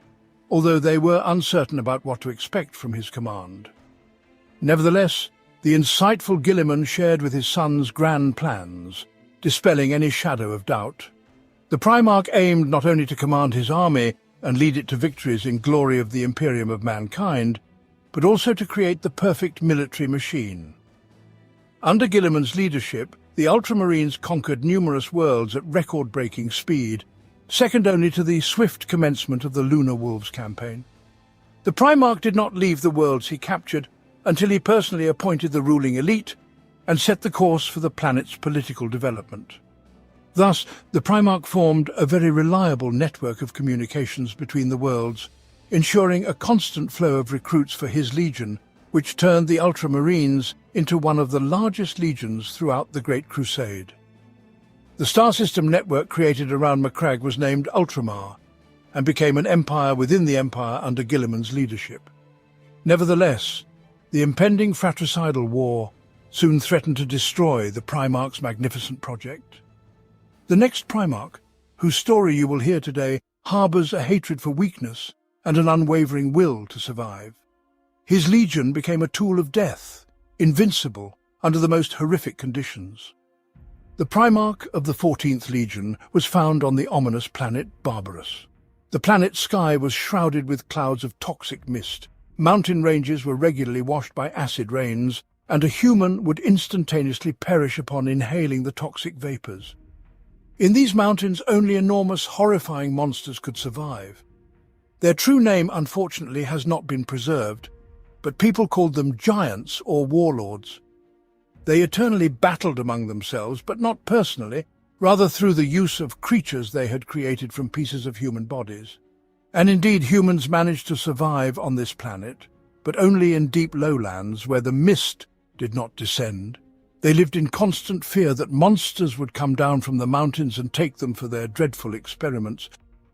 although they were uncertain about what to expect from his command. Nevertheless, the insightful Guilliman shared with his sons grand plans, dispelling any shadow of doubt. The Primarch aimed not only to command his army and lead it to victories in glory of the Imperium of mankind, but also to create the perfect military machine. Under Guilliman's leadership, the Ultramarines conquered numerous worlds at record-breaking speed, second only to the swift commencement of the Lunar Wolves campaign. The Primarch did not leave the worlds he captured until he personally appointed the ruling elite and set the course for the planet's political development. Thus, the Primarch formed a very reliable network of communications between the worlds, ensuring a constant flow of recruits for his legion, which turned the Ultramarines into one of the largest legions throughout the Great Crusade. The star system network created around Macragge was named Ultramar, and became an empire within the empire under Guilliman's leadership. Nevertheless, the impending fratricidal war soon threatened to destroy the Primarch's magnificent project. The next Primarch, whose story you will hear today, harbours a hatred for weakness and an unwavering will to survive. His legion became a tool of death, invincible under the most horrific conditions. The Primarch of the 14th Legion was found on the ominous planet Barbarous. The planet's sky was shrouded with clouds of toxic mist, mountain ranges were regularly washed by acid rains, and a human would instantaneously perish upon inhaling the toxic vapours. In these mountains, only enormous, horrifying monsters could survive. Their true name, unfortunately, has not been preserved, but people called them giants or warlords. They eternally battled among themselves, but not personally, rather through the use of creatures they had created from pieces of human bodies. And indeed, humans managed to survive on this planet, but only in deep lowlands where the mist did not descend. They lived in constant fear that monsters would come down from the mountains and take them for their dreadful experiments.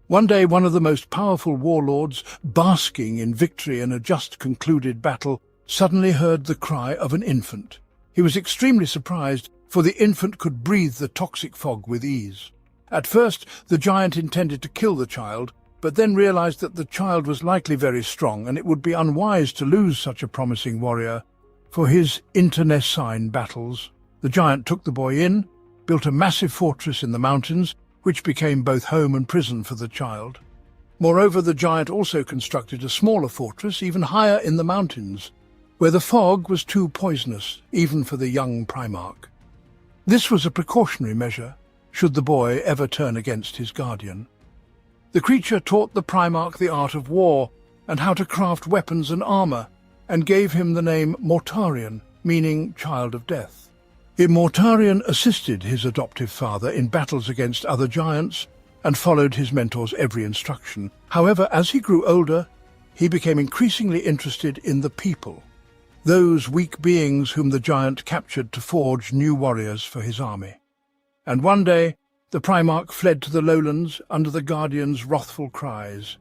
One day, one of the most powerful warlords, basking in victory in a just concluded battle, suddenly heard the cry of an infant. He was extremely surprised, for the infant could breathe the toxic fog with ease. At first, the giant intended to kill the child, but then realized that the child was likely very strong and it would be unwise to lose such a promising warrior for his internecine battles. The giant took the boy in, built a massive fortress in the mountains, which became both home and prison for the child. Moreover, the giant also constructed a smaller fortress even higher in the mountains, where the fog was too poisonous even for the young Primarch. This was a precautionary measure, should the boy ever turn against his guardian. The creature taught the Primarch the art of war and how to craft weapons and armor, and gave him the name Mortarion, meaning child of death. Mortarion assisted his adoptive father in battles against other giants and followed his mentor's every instruction. However, as he grew older, he became increasingly interested in the people, those weak beings whom the giant captured to forge new warriors for his army. And one day, the Primarch fled to the lowlands under the Guardian's wrathful cries.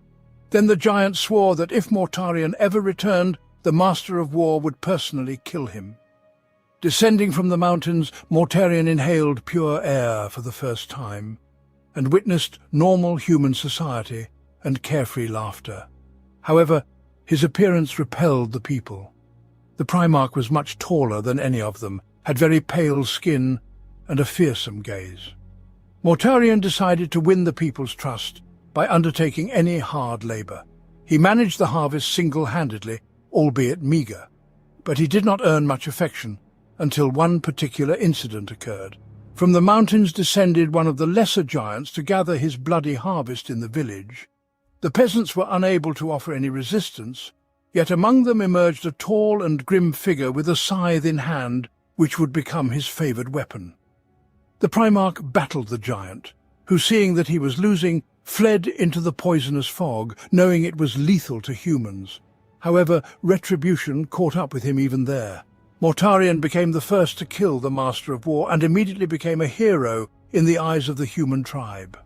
Then the giant swore that if Mortarion ever returned, the Master of War would personally kill him. Descending from the mountains, Mortarion inhaled pure air for the first time, and witnessed normal human society and carefree laughter. However, his appearance repelled the people. The Primarch was much taller than any of them, had very pale skin, and a fearsome gaze. Mortarion decided to win the people's trust by undertaking any hard labor. He managed the harvest single-handedly, albeit meager, but he did not earn much affection until one particular incident occurred. From the mountains descended one of the lesser giants to gather his bloody harvest in the village. The peasants were unable to offer any resistance, yet among them emerged a tall and grim figure with a scythe in hand, which would become his favoured weapon. The Primarch battled the giant, who, seeing that he was losing, fled into the poisonous fog, knowing it was lethal to humans. However, retribution caught up with him even there. Mortarion became the first to kill the Master of War and immediately became a hero in the eyes of the human tribe.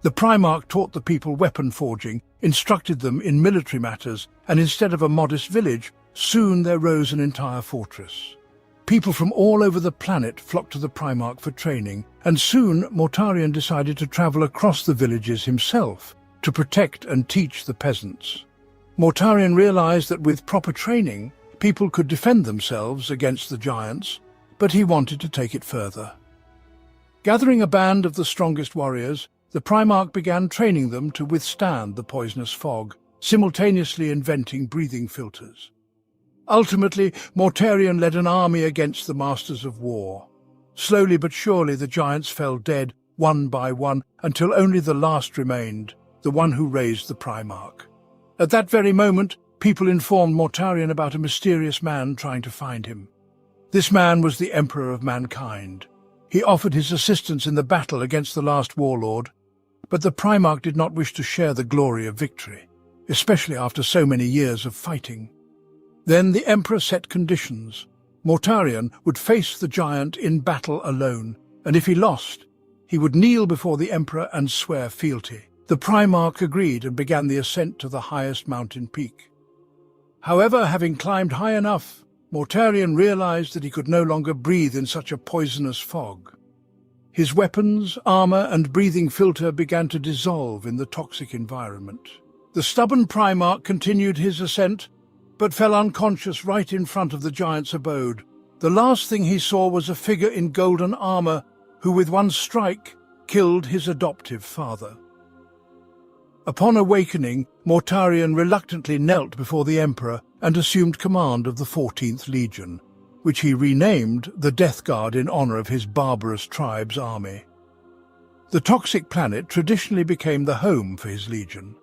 The Primarch taught the people weapon forging, instructed them in military matters, and instead of a modest village, soon there rose an entire fortress. People from all over the planet flocked to the Primarch for training, and soon Mortarion decided to travel across the villages himself to protect and teach the peasants. Mortarion realized that with proper training, people could defend themselves against the giants, but he wanted to take it further. Gathering a band of the strongest warriors, the Primarch began training them to withstand the poisonous fog, simultaneously inventing breathing filters. Ultimately, Mortarion led an army against the Masters of War. Slowly but surely the giants fell dead, one by one, until only the last remained, the one who raised the Primarch. At that very moment, people informed Mortarion about a mysterious man trying to find him. This man was the Emperor of Mankind. He offered his assistance in the battle against the last warlord, but the Primarch did not wish to share the glory of victory, especially after so many years of fighting. Then the Emperor set conditions. Mortarion would face the giant in battle alone, and if he lost, he would kneel before the Emperor and swear fealty. The Primarch agreed and began the ascent to the highest mountain peak. However, having climbed high enough, Mortarion realized that he could no longer breathe in such a poisonous fog. His weapons, armor, and breathing filter began to dissolve in the toxic environment. The stubborn Primarch continued his ascent, but fell unconscious right in front of the giant's abode. The last thing he saw was a figure in golden armor who, with one strike, killed his adoptive father. Upon awakening, Mortarion reluctantly knelt before the Emperor and assumed command of the 14th Legion, which he renamed the Death Guard in honor of his barbarous tribe's army. The toxic planet traditionally became the home for his legion.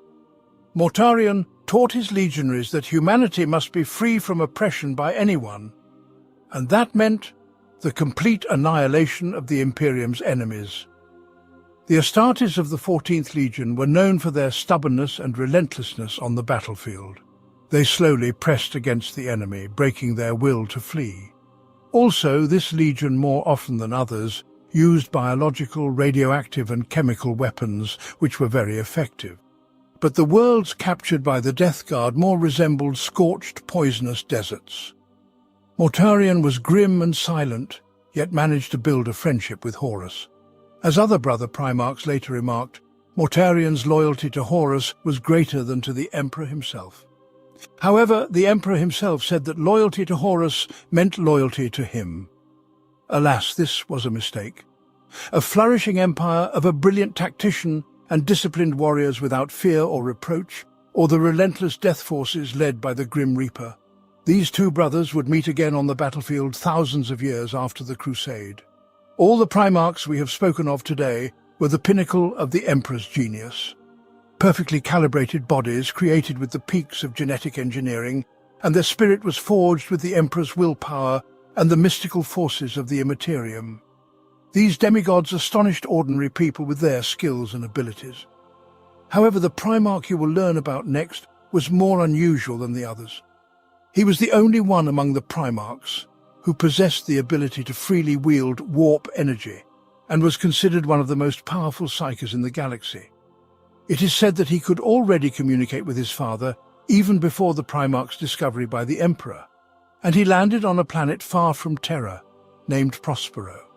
Mortarion taught his legionaries that humanity must be free from oppression by anyone, and that meant the complete annihilation of the Imperium's enemies. The Astartes of the 14th Legion were known for their stubbornness and relentlessness on the battlefield. They slowly pressed against the enemy, breaking their will to flee. Also, this legion, more often than others, used biological, radioactive and chemical weapons, which were very effective. But the worlds captured by the Death Guard more resembled scorched, poisonous deserts. Mortarion was grim and silent, yet managed to build a friendship with Horus. As other brother Primarchs later remarked, Mortarion's loyalty to Horus was greater than to the Emperor himself. However, the Emperor himself said that loyalty to Horus meant loyalty to him. Alas, this was a mistake. A flourishing empire of a brilliant tactician and disciplined warriors without fear or reproach, or the relentless death forces led by the Grim Reaper. These two brothers would meet again on the battlefield thousands of years after the Crusade. All the Primarchs we have spoken of today were the pinnacle of the Emperor's genius. Perfectly calibrated bodies created with the peaks of genetic engineering, and their spirit was forged with the Emperor's willpower and the mystical forces of the Immaterium. These demigods astonished ordinary people with their skills and abilities. However, the Primarch you will learn about next was more unusual than the others. He was the only one among the Primarchs who possessed the ability to freely wield warp energy, and was considered one of the most powerful psykers in the galaxy. It is said that he could already communicate with his father even before the Primarch's discovery by the Emperor, and he landed on a planet far from Terra, named Prospero.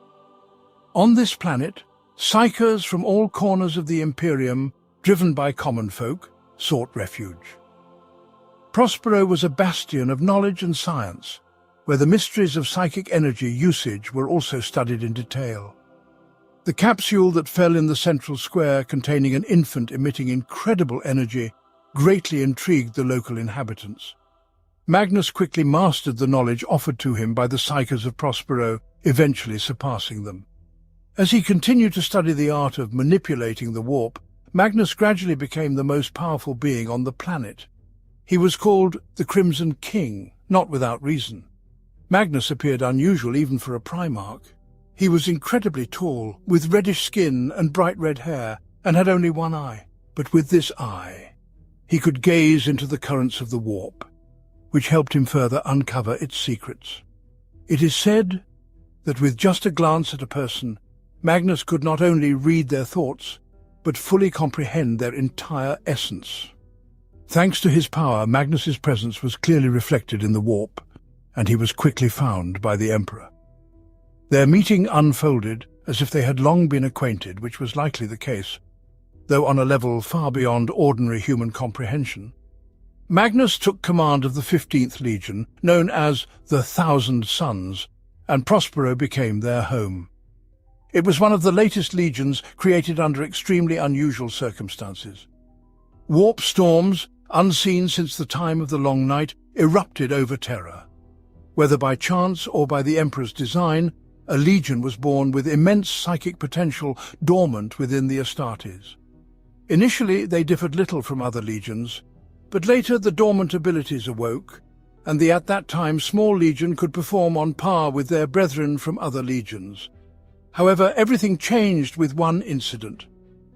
On this planet, psykers from all corners of the Imperium, driven by common folk, sought refuge. Prospero was a bastion of knowledge and science, where the mysteries of psychic energy usage were also studied in detail. The capsule that fell in the central square containing an infant emitting incredible energy greatly intrigued the local inhabitants. Magnus quickly mastered the knowledge offered to him by the psykers of Prospero, eventually surpassing them. As he continued to study the art of manipulating the warp, Magnus gradually became the most powerful being on the planet. He was called the Crimson King, not without reason. Magnus appeared unusual even for a Primarch. He was incredibly tall, with reddish skin and bright red hair, and had only one eye. But with this eye, he could gaze into the currents of the warp, which helped him further uncover its secrets. It is said that with just a glance at a person, Magnus could not only read their thoughts, but fully comprehend their entire essence. Thanks to his power, Magnus's presence was clearly reflected in the warp, and he was quickly found by the Emperor. Their meeting unfolded as if they had long been acquainted, which was likely the case, though on a level far beyond ordinary human comprehension. Magnus took command of the 15th Legion, known as the Thousand Sons, and Prospero became their home. It was one of the latest legions created under extremely unusual circumstances. Warp storms, unseen since the time of the Long Night, erupted over Terra. Whether by chance or by the Emperor's design, a legion was born with immense psychic potential dormant within the Astartes. Initially, they differed little from other legions, but later the dormant abilities awoke, and the at that time small legion could perform on par with their brethren from other legions. However, everything changed with one incident.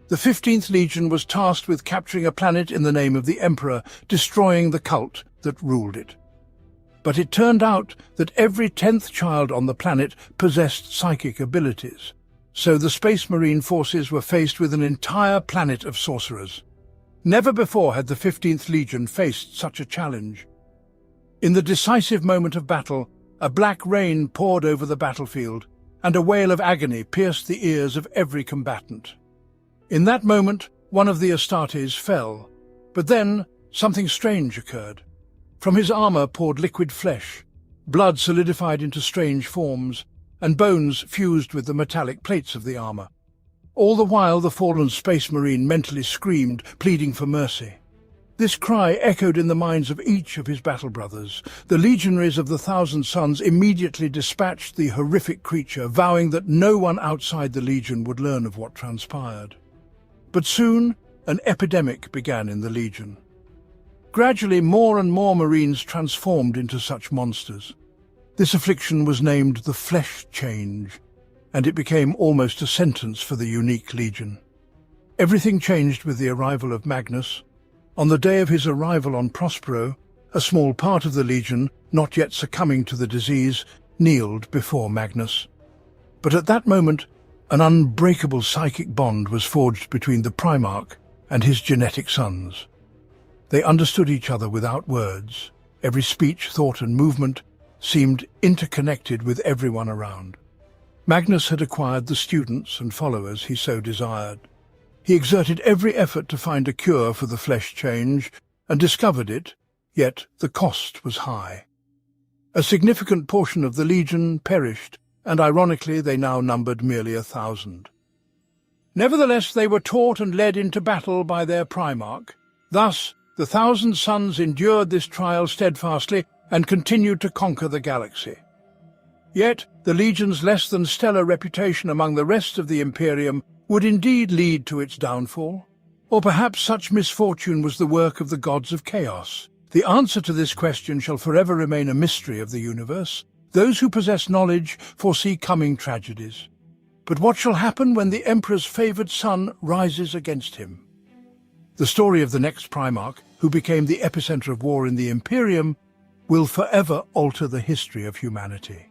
The 15th Legion was tasked with capturing a planet in the name of the Emperor, destroying the cult that ruled it. But it turned out that every 10th child on the planet possessed psychic abilities, so the Space Marine forces were faced with an entire planet of sorcerers. Never before had the 15th Legion faced such a challenge. In the decisive moment of battle, a black rain poured over the battlefield, and a wail of agony pierced the ears of every combatant. In that moment, one of the Astartes fell, but then something strange occurred. From his armor poured liquid flesh, blood solidified into strange forms, and bones fused with the metallic plates of the armor. All the while the fallen Space Marine mentally screamed, pleading for mercy. This cry echoed in the minds of each of his battle brothers. The legionaries of the Thousand Sons immediately dispatched the horrific creature, vowing that no one outside the Legion would learn of what transpired. But soon, an epidemic began in the Legion. Gradually, more and more Marines transformed into such monsters. This affliction was named the Flesh Change, and it became almost a sentence for the unique Legion. Everything changed with the arrival of Magnus. On the day of his arrival on Prospero, a small part of the Legion, not yet succumbing to the disease, kneeled before Magnus. But at that moment, an unbreakable psychic bond was forged between the Primarch and his genetic sons. They understood each other without words. Every speech, thought and movement seemed interconnected with everyone around. Magnus had acquired the students and followers he so desired. He exerted every effort to find a cure for the flesh change and discovered it, yet the cost was high. A significant portion of the Legion perished, and ironically they now numbered merely 1,000. Nevertheless, they were taught and led into battle by their Primarch. Thus, the Thousand Sons endured this trial steadfastly and continued to conquer the galaxy. Yet, the Legion's less than stellar reputation among the rest of the Imperium would indeed lead to its downfall? Or perhaps such misfortune was the work of the gods of chaos? The answer to this question shall forever remain a mystery of the universe. Those who possess knowledge foresee coming tragedies. But what shall happen when the Emperor's favoured son rises against him? The story of the next Primarch, who became the epicenter of war in the Imperium, will forever alter the history of humanity.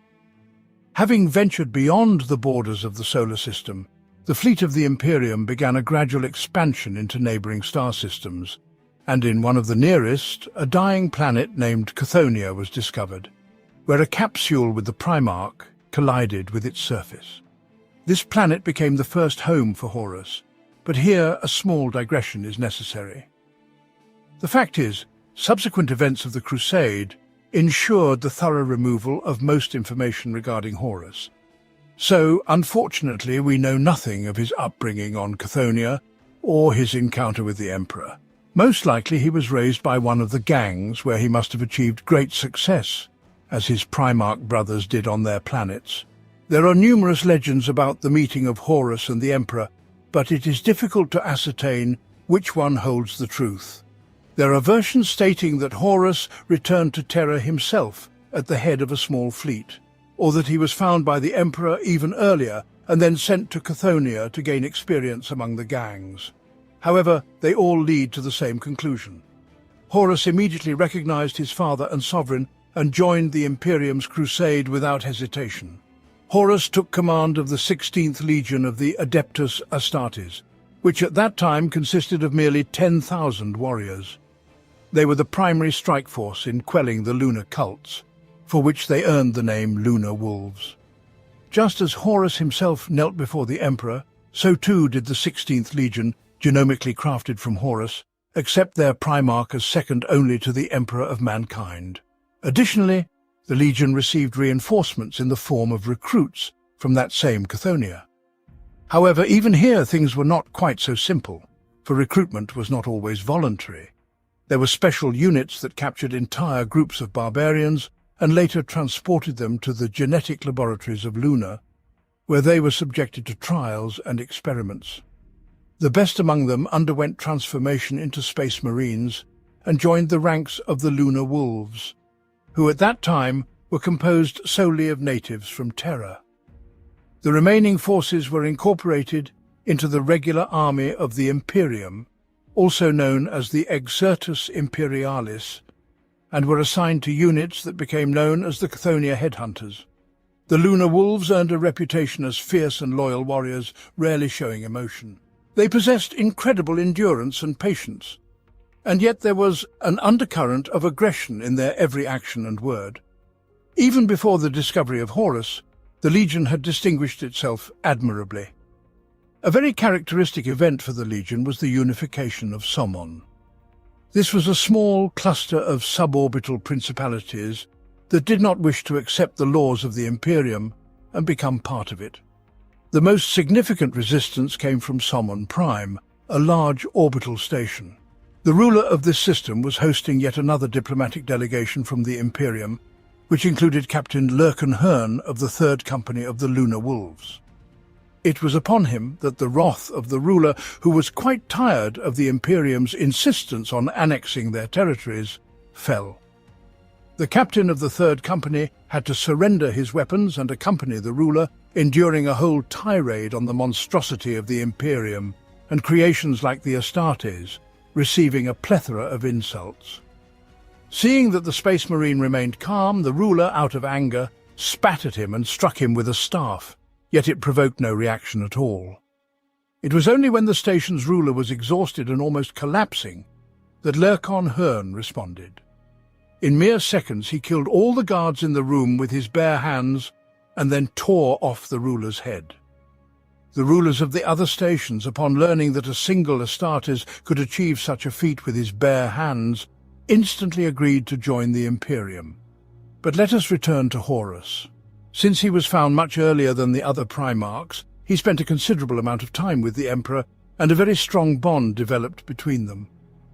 Having ventured beyond the borders of the solar system, the fleet of the Imperium began a gradual expansion into neighbouring star systems, and in one of the nearest, a dying planet named Chthoniya was discovered, where a capsule with the Primarch collided with its surface. This planet became the first home for Horus, but here a small digression is necessary. The fact is, subsequent events of the Crusade ensured the thorough removal of most information regarding Horus. So, unfortunately, we know nothing of his upbringing on Chthoniya or his encounter with the Emperor. Most likely he was raised by one of the gangs where he must have achieved great success, as his Primarch brothers did on their planets. There are numerous legends about the meeting of Horus and the Emperor, but it is difficult to ascertain which one holds the truth. There are versions stating that Horus returned to Terra himself at the head of a small fleet, or that he was found by the Emperor even earlier and then sent to Chthoniya to gain experience among the gangs. However, they all lead to the same conclusion. Horus immediately recognized his father and sovereign and joined the Imperium's crusade without hesitation. Horus took command of the 16th Legion of the Adeptus Astartes, which at that time consisted of merely 10,000 warriors. They were the primary strike force in quelling the lunar cults, for which they earned the name Lunar Wolves. Just as Horus himself knelt before the Emperor, so too did the 16th Legion, genomically crafted from Horus, accept their Primarch as second only to the Emperor of mankind. Additionally, the Legion received reinforcements in the form of recruits from that same Chthonier. However, even here things were not quite so simple, for recruitment was not always voluntary. There were special units that captured entire groups of barbarians and later transported them to the genetic laboratories of Luna, where they were subjected to trials and experiments. The best among them underwent transformation into Space Marines and joined the ranks of the Lunar Wolves, who at that time were composed solely of natives from Terra. The remaining forces were incorporated into the regular army of the Imperium, also known as the Exertus Imperialis, and were assigned to units that became known as the Chthonier Headhunters. The Lunar Wolves earned a reputation as fierce and loyal warriors, rarely showing emotion. They possessed incredible endurance and patience, and yet there was an undercurrent of aggression in their every action and word. Even before the discovery of Horus, the Legion had distinguished itself admirably. A very characteristic event for the Legion was the unification of Somon. This was a small cluster of suborbital principalities that did not wish to accept the laws of the Imperium and become part of it. The most significant resistance came from Somon Prime, a large orbital station. The ruler of this system was hosting yet another diplomatic delegation from the Imperium, which included Captain Lurken Hearn of the Third Company of the Lunar Wolves. It was upon him that the wrath of the ruler, who was quite tired of the Imperium's insistence on annexing their territories, fell. The captain of the Third Company had to surrender his weapons and accompany the ruler, enduring a whole tirade on the monstrosity of the Imperium and creations like the Astartes, receiving a plethora of insults. Seeing that the Space Marine remained calm, the ruler, out of anger, spat at him and struck him with a staff, yet it provoked no reaction at all. It was only when the station's ruler was exhausted and almost collapsing that Lurken Hearn responded. In mere seconds he killed all the guards in the room with his bare hands and then tore off the ruler's head. The rulers of the other stations, upon learning that a single Astartes could achieve such a feat with his bare hands, instantly agreed to join the Imperium. But let us return to Horus. Since he was found much earlier than the other Primarchs, he spent a considerable amount of time with the Emperor, and a very strong bond developed between them.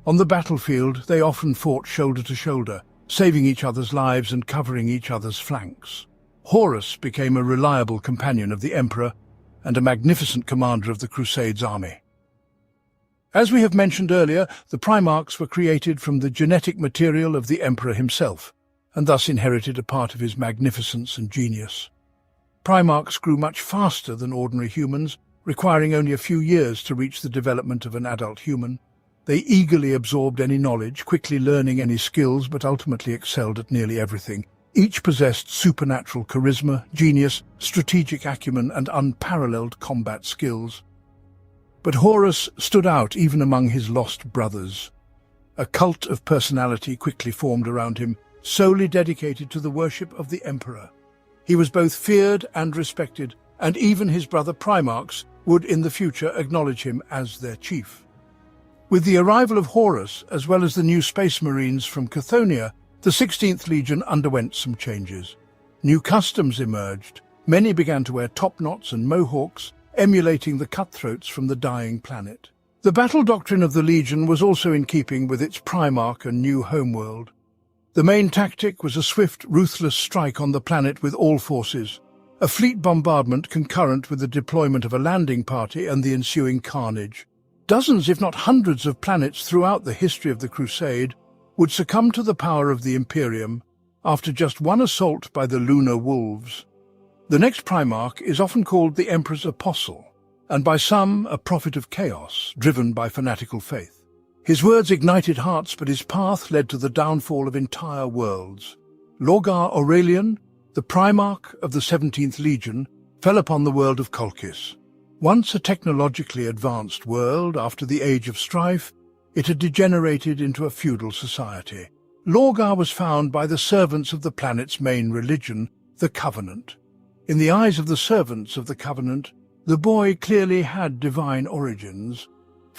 On the battlefield, they often fought shoulder to shoulder, saving each other's lives and covering each other's flanks. Horus became a reliable companion of the Emperor and a magnificent commander of the Crusades' army. As we have mentioned earlier, the Primarchs were created from the genetic material of the Emperor himself, and thus inherited a part of his magnificence and genius. Primarchs grew much faster than ordinary humans, requiring only a few years to reach the development of an adult human. They eagerly absorbed any knowledge, quickly learning any skills, but ultimately excelled at nearly everything. Each possessed supernatural charisma, genius, strategic acumen, and unparalleled combat skills. But Horus stood out even among his lost brothers. A cult of personality quickly formed around him, solely dedicated to the worship of the Emperor. He was both feared and respected, and even his brother Primarchs would in the future acknowledge him as their chief. With the arrival of Horus, as well as the new Space Marines from Chthonier, the 16th Legion underwent some changes. New customs emerged. Many began to wear top-knots and mohawks, emulating the cutthroats from the dying planet. The battle doctrine of the Legion was also in keeping with its Primarch and new homeworld. The main tactic was a swift, ruthless strike on the planet with all forces, a fleet bombardment concurrent with the deployment of a landing party and the ensuing carnage. Dozens, if not hundreds, of planets throughout the history of the Crusade would succumb to the power of the Imperium after just one assault by the Lunar Wolves. The next Primarch is often called the Emperor's Apostle, and by some a prophet of chaos, driven by fanatical faith. His words ignited hearts, but his path led to the downfall of entire worlds. Lorgar Aurelian, the Primarch of the 17th Legion, fell upon the world of Colchis. Once a technologically advanced world, after the Age of Strife, it had degenerated into a feudal society. Lorgar was found by the servants of the planet's main religion, the Covenant. In the eyes of the servants of the Covenant, the boy clearly had divine origins,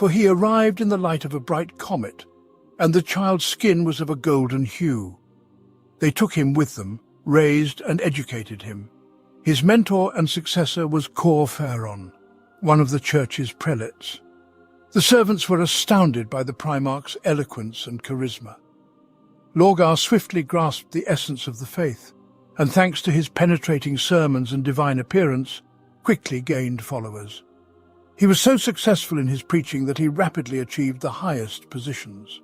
for he arrived in the light of a bright comet, and the child's skin was of a golden hue. They took him with them, raised and educated him. His mentor and successor was Philosopher, one of the church's prelates. The servants were astounded by the Primarch's eloquence and charisma. Lorgar swiftly grasped the essence of the faith, and thanks to his penetrating sermons and divine appearance, quickly gained followers. He was so successful in his preaching that he rapidly achieved the highest positions.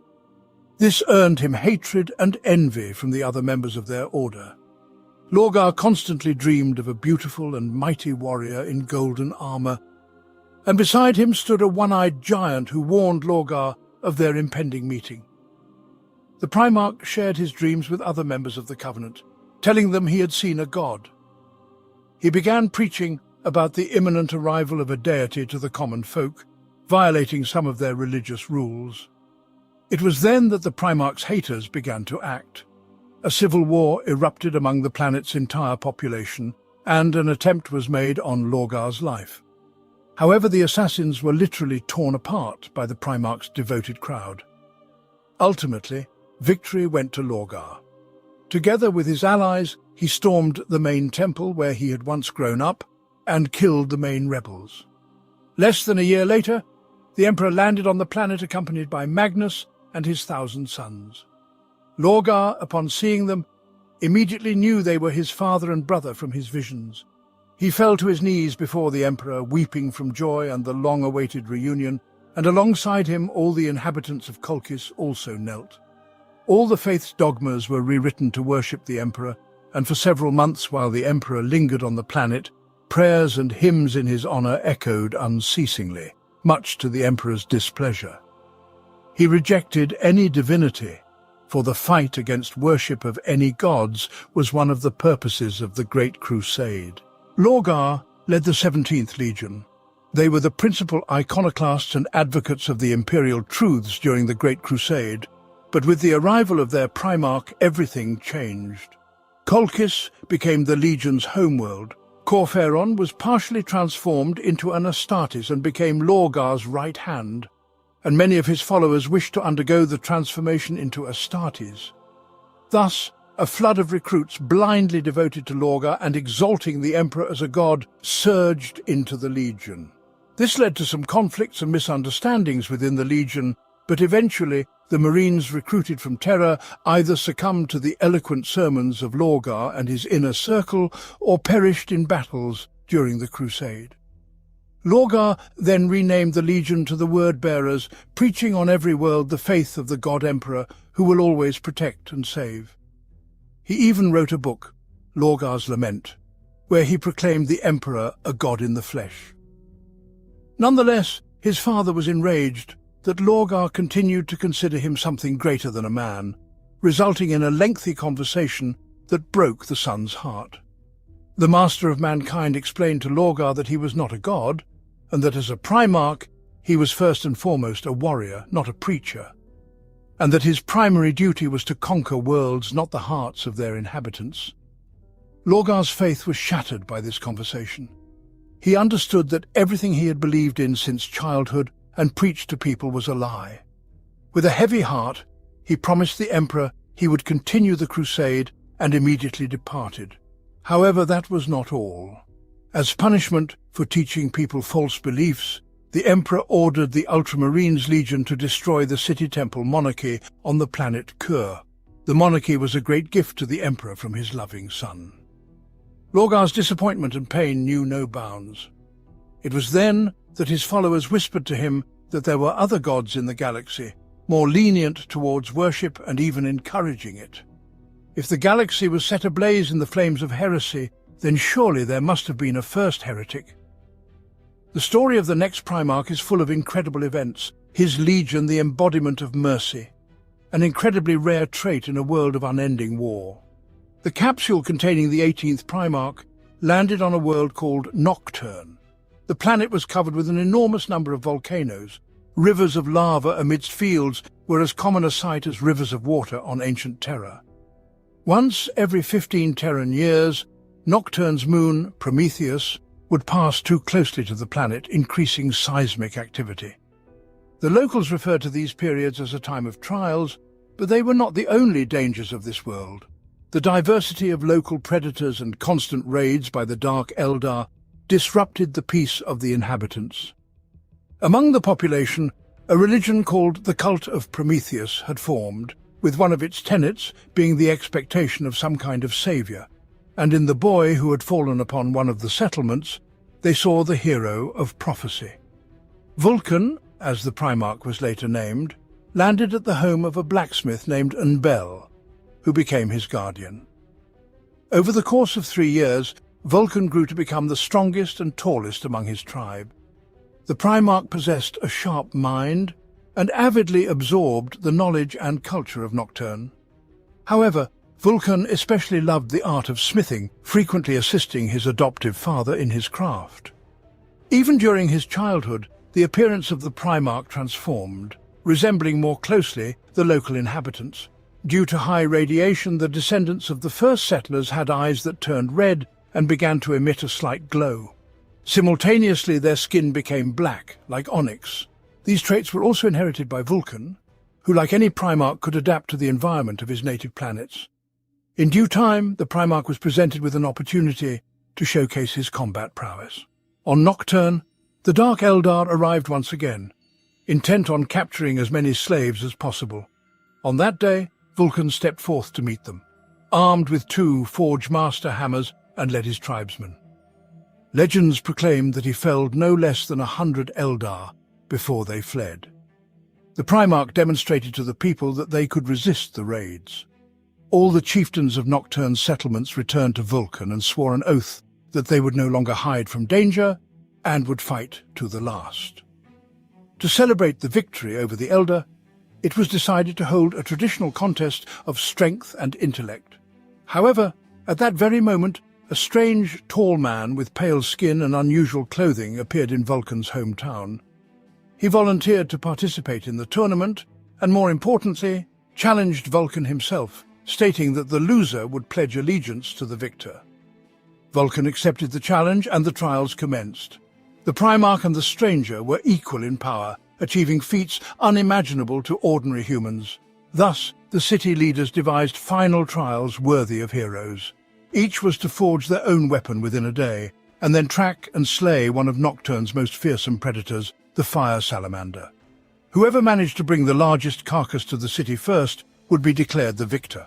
This earned him hatred and envy from the other members of their order. Lorgar constantly dreamed of a beautiful and mighty warrior in golden armor, and beside him stood a one-eyed giant who warned Lorgar of their impending meeting. The Primarch shared his dreams with other members of the Covenant, telling them he had seen a god. He began preaching about the imminent arrival of a deity to the common folk, violating some of their religious rules. It was then that the Primarch's haters began to act. A civil war erupted among the planet's entire population, and an attempt was made on Lorgar's life. However, the assassins were literally torn apart by the Primarch's devoted crowd. Ultimately, victory went to Lorgar. Together with his allies, he stormed the main temple where he had once grown up and killed the main rebels. Less than a year later, the Emperor landed on the planet accompanied by Magnus and his 1,000 sons. Lorgar, upon seeing them, immediately knew they were his father and brother from his visions. He fell to his knees before the Emperor, weeping from joy and the long-awaited reunion, and alongside him all the inhabitants of Colchis also knelt. All the faith's dogmas were rewritten to worship the Emperor, and for several months while the Emperor lingered on the planet, prayers and hymns in his honor echoed unceasingly, much to the Emperor's displeasure. He rejected any divinity, for the fight against worship of any gods was one of the purposes of the Great Crusade. Lorgar led the 17th Legion. They were the principal iconoclasts and advocates of the imperial truths during the Great Crusade, but with the arrival of their Primarch, everything changed. Colchis became the Legion's homeworld. Philosopher was partially transformed into an Astartes and became Lorgar's right hand, and many of his followers wished to undergo the transformation into Astartes. Thus, a flood of recruits blindly devoted to Lorgar and exalting the Emperor as a god surged into the Legion. This led to some conflicts and misunderstandings within the Legion, but eventually the Marines recruited from Terra either succumbed to the eloquent sermons of Lorgar and his inner circle or perished in battles during the Crusade. Lorgar then renamed the Legion to the Word-Bearers, preaching on every world the faith of the God Emperor who will always protect and save. He even wrote a book, Lorgar's Lament, where he proclaimed the Emperor a god in the flesh. Nonetheless, his father was enraged that Lorgar continued to consider him something greater than a man, resulting in a lengthy conversation that broke the son's heart. The master of mankind explained to Lorgar that he was not a god, and that as a Primarch he was first and foremost a warrior, not a preacher, and that his primary duty was to conquer worlds, not the hearts of their inhabitants. Lorgar's faith was shattered by this conversation. He understood that everything he had believed in since childhood and preached to people was a lie. With a heavy heart, he promised the Emperor he would continue the crusade and immediately departed. However, that was not all. As punishment for teaching people false beliefs, the Emperor ordered the Ultramarines Legion to destroy the City Temple monarchy on the planet Kur. The monarchy was a great gift to the Emperor from his loving son. Lorgar's disappointment and pain knew no bounds. It was then that his followers whispered to him that there were other gods in the galaxy, more lenient towards worship and even encouraging it. If the galaxy was set ablaze in the flames of heresy, then surely there must have been a first heretic. The story of the next Primarch is full of incredible events, his Legion the embodiment of mercy, an incredibly rare trait in a world of unending war. The capsule containing the 18th Primarch landed on a world called Nocturne. The planet was covered with an enormous number of volcanoes. Rivers of lava amidst fields were as common a sight as rivers of water on ancient Terra. Once every 15 Terran years, Nocturne's moon, Prometheus, would pass too closely to the planet, increasing seismic activity. The locals refer to these periods as a time of trials, but they were not the only dangers of this world. The diversity of local predators and constant raids by the Dark Eldar disrupted the peace of the inhabitants. Among the population, a religion called the Cult of Prometheus had formed, with one of its tenets being the expectation of some kind of saviour, and in the boy who had fallen upon one of the settlements, they saw the hero of prophecy. Vulcan, as the Primarch was later named, landed at the home of a blacksmith named Unbel, who became his guardian. Over the course of 3 years, Vulcan grew to become the strongest and tallest among his tribe. The Primarch possessed a sharp mind and avidly absorbed the knowledge and culture of Nocturne. However, Vulcan especially loved the art of smithing, frequently assisting his adoptive father in his craft. Even during his childhood, the appearance of the Primarch transformed, resembling more closely the local inhabitants. Due to high radiation, the descendants of the first settlers had eyes that turned red and began to emit a slight glow. Simultaneously, their skin became black, like onyx. These traits were also inherited by Vulcan, who, like any Primarch, could adapt to the environment of his native planets. In due time, the Primarch was presented with an opportunity to showcase his combat prowess. On Nocturne, the Dark Eldar arrived once again, intent on capturing as many slaves as possible. On that day, Vulcan stepped forth to meet them, armed with 2 Forge Master hammers, and led his tribesmen. Legends proclaimed that he felled no less than 100 Eldar before they fled. The Primarch demonstrated to the people that they could resist the raids. All the chieftains of Nocturne's settlements returned to Vulcan and swore an oath that they would no longer hide from danger and would fight to the last. To celebrate the victory over the Eldar, it was decided to hold a traditional contest of strength and intellect. However, at that very moment, a strange, tall man with pale skin and unusual clothing appeared in Vulcan's hometown. He volunteered to participate in the tournament and, more importantly, challenged Vulcan himself, stating that the loser would pledge allegiance to the victor. Vulcan accepted the challenge and the trials commenced. The Primarch and the stranger were equal in power, achieving feats unimaginable to ordinary humans. Thus, the city leaders devised final trials worthy of heroes. Each was to forge their own weapon within a day, and then track and slay one of Nocturne's most fearsome predators, the Fire Salamander. Whoever managed to bring the largest carcass to the city first would be declared the victor.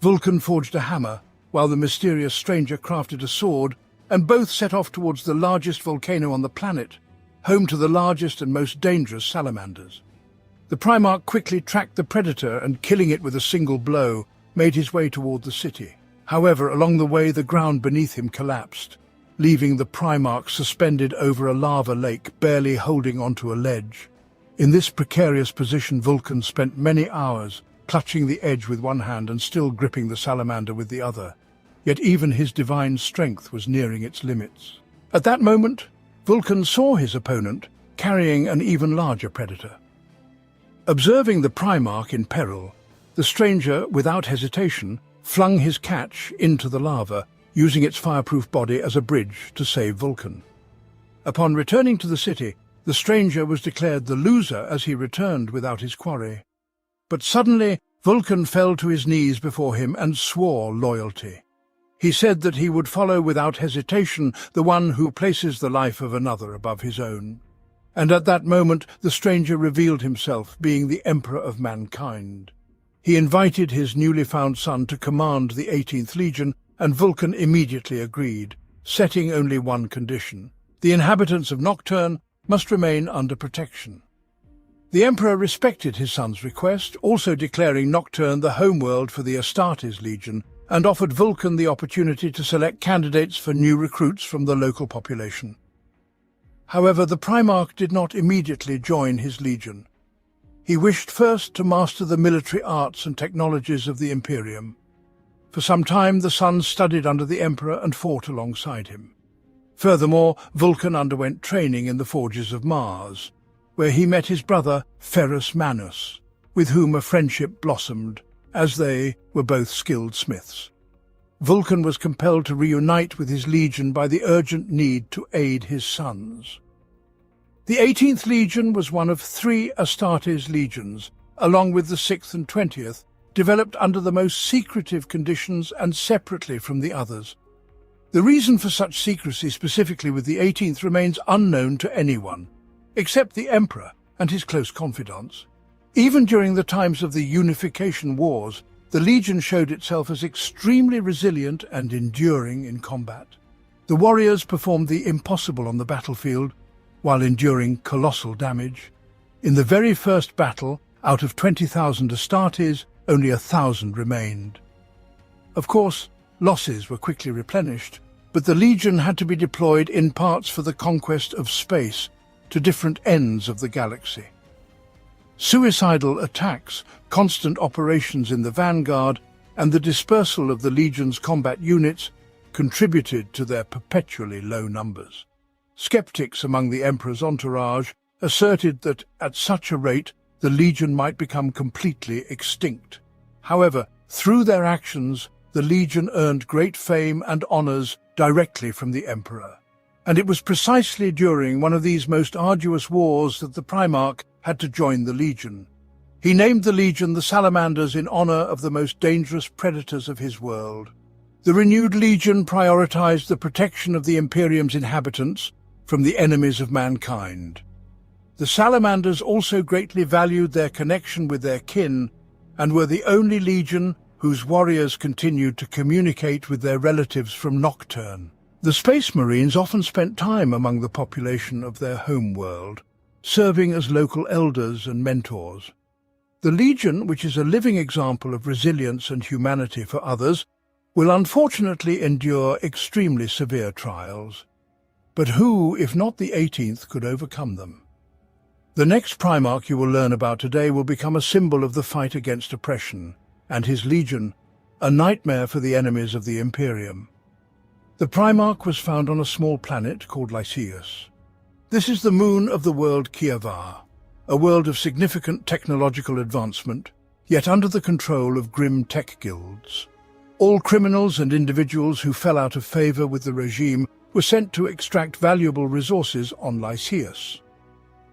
Vulcan forged a hammer, while the mysterious stranger crafted a sword, and both set off towards the largest volcano on the planet, home to the largest and most dangerous salamanders. The Primarch quickly tracked the predator and, killing it with a single blow, made his way toward the city. However, along the way, the ground beneath him collapsed, leaving the Primarch suspended over a lava lake, barely holding onto a ledge. In this precarious position, Vulcan spent many hours, clutching the edge with one hand and still gripping the salamander with the other. Yet even his divine strength was nearing its limits. At that moment, Vulcan saw his opponent carrying an even larger predator. Observing the Primarch in peril, the stranger, without hesitation, flung his catch into the lava, using its fireproof body as a bridge to save Vulcan. Upon returning to the city, the stranger was declared the loser as he returned without his quarry. But suddenly, Vulcan fell to his knees before him and swore loyalty. He said that he would follow without hesitation the one who places the life of another above his own. And at that moment, the stranger revealed himself, being the Emperor of mankind. He invited his newly found son to command the 18th Legion, and Vulcan immediately agreed, setting only one condition: the inhabitants of Nocturne must remain under protection. The Emperor respected his son's request, also declaring Nocturne the homeworld for the Astartes Legion, and offered Vulcan the opportunity to select candidates for new recruits from the local population. However, the Primarch did not immediately join his legion. He wished first to master the military arts and technologies of the Imperium. For some time, the son studied under the Emperor and fought alongside him. Furthermore, Vulcan underwent training in the forges of Mars, where he met his brother Ferrus Manus, with whom a friendship blossomed, as they were both skilled smiths. Vulcan was compelled to reunite with his legion by the urgent need to aid his sons. The 18th Legion was one of 3 Astartes legions, along with the 6th and 20th, developed under the most secretive conditions and separately from the others. The reason for such secrecy, specifically with the 18th, remains unknown to anyone, except the Emperor and his close confidants. Even during the times of the Unification Wars, the Legion showed itself as extremely resilient and enduring in combat. The warriors performed the impossible on the battlefield, while enduring colossal damage. In the very first battle, out of 20,000 Astartes, only 1,000 remained. Of course, losses were quickly replenished, but the Legion had to be deployed in parts for the conquest of space to different ends of the galaxy. Suicidal attacks, constant operations in the vanguard, and the dispersal of the Legion's combat units contributed to their perpetually low numbers. Skeptics among the Emperor's entourage asserted that at such a rate the Legion might become completely extinct. However, through their actions, the Legion earned great fame and honors directly from the Emperor. And it was precisely during one of these most arduous wars that the Primarch had to join the Legion. He named the Legion the Salamanders in honor of the most dangerous predators of his world. The renewed Legion prioritized the protection of the Imperium's inhabitants from the enemies of mankind. The Salamanders also greatly valued their connection with their kin and were the only Legion whose warriors continued to communicate with their relatives from Nocturne. The Space Marines often spent time among the population of their home world, serving as local elders and mentors. The Legion, which is a living example of resilience and humanity for others, will unfortunately endure extremely severe trials. But who, if not the 18th, could overcome them? The next Primarch you will learn about today will become a symbol of the fight against oppression, and his Legion, a nightmare for the enemies of the Imperium. The Primarch was found on a small planet called Lycaeus. This is the moon of the world Kiavar, a world of significant technological advancement, yet under the control of grim tech guilds. All criminals and individuals who fell out of favor with the regime were sent to extract valuable resources on Lycaeus.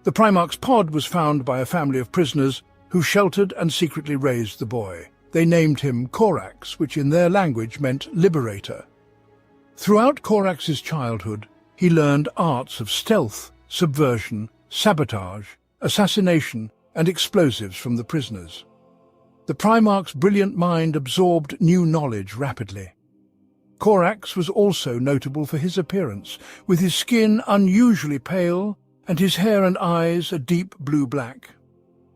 The Primarch's pod was found by a family of prisoners who sheltered and secretly raised the boy. They named him Corax, which in their language meant liberator. Throughout Corax's childhood, he learned arts of stealth, subversion, sabotage, assassination, and explosives from the prisoners. The Primarch's brilliant mind absorbed new knowledge rapidly. Corax was also notable for his appearance, with his skin unusually pale and his hair and eyes a deep blue-black.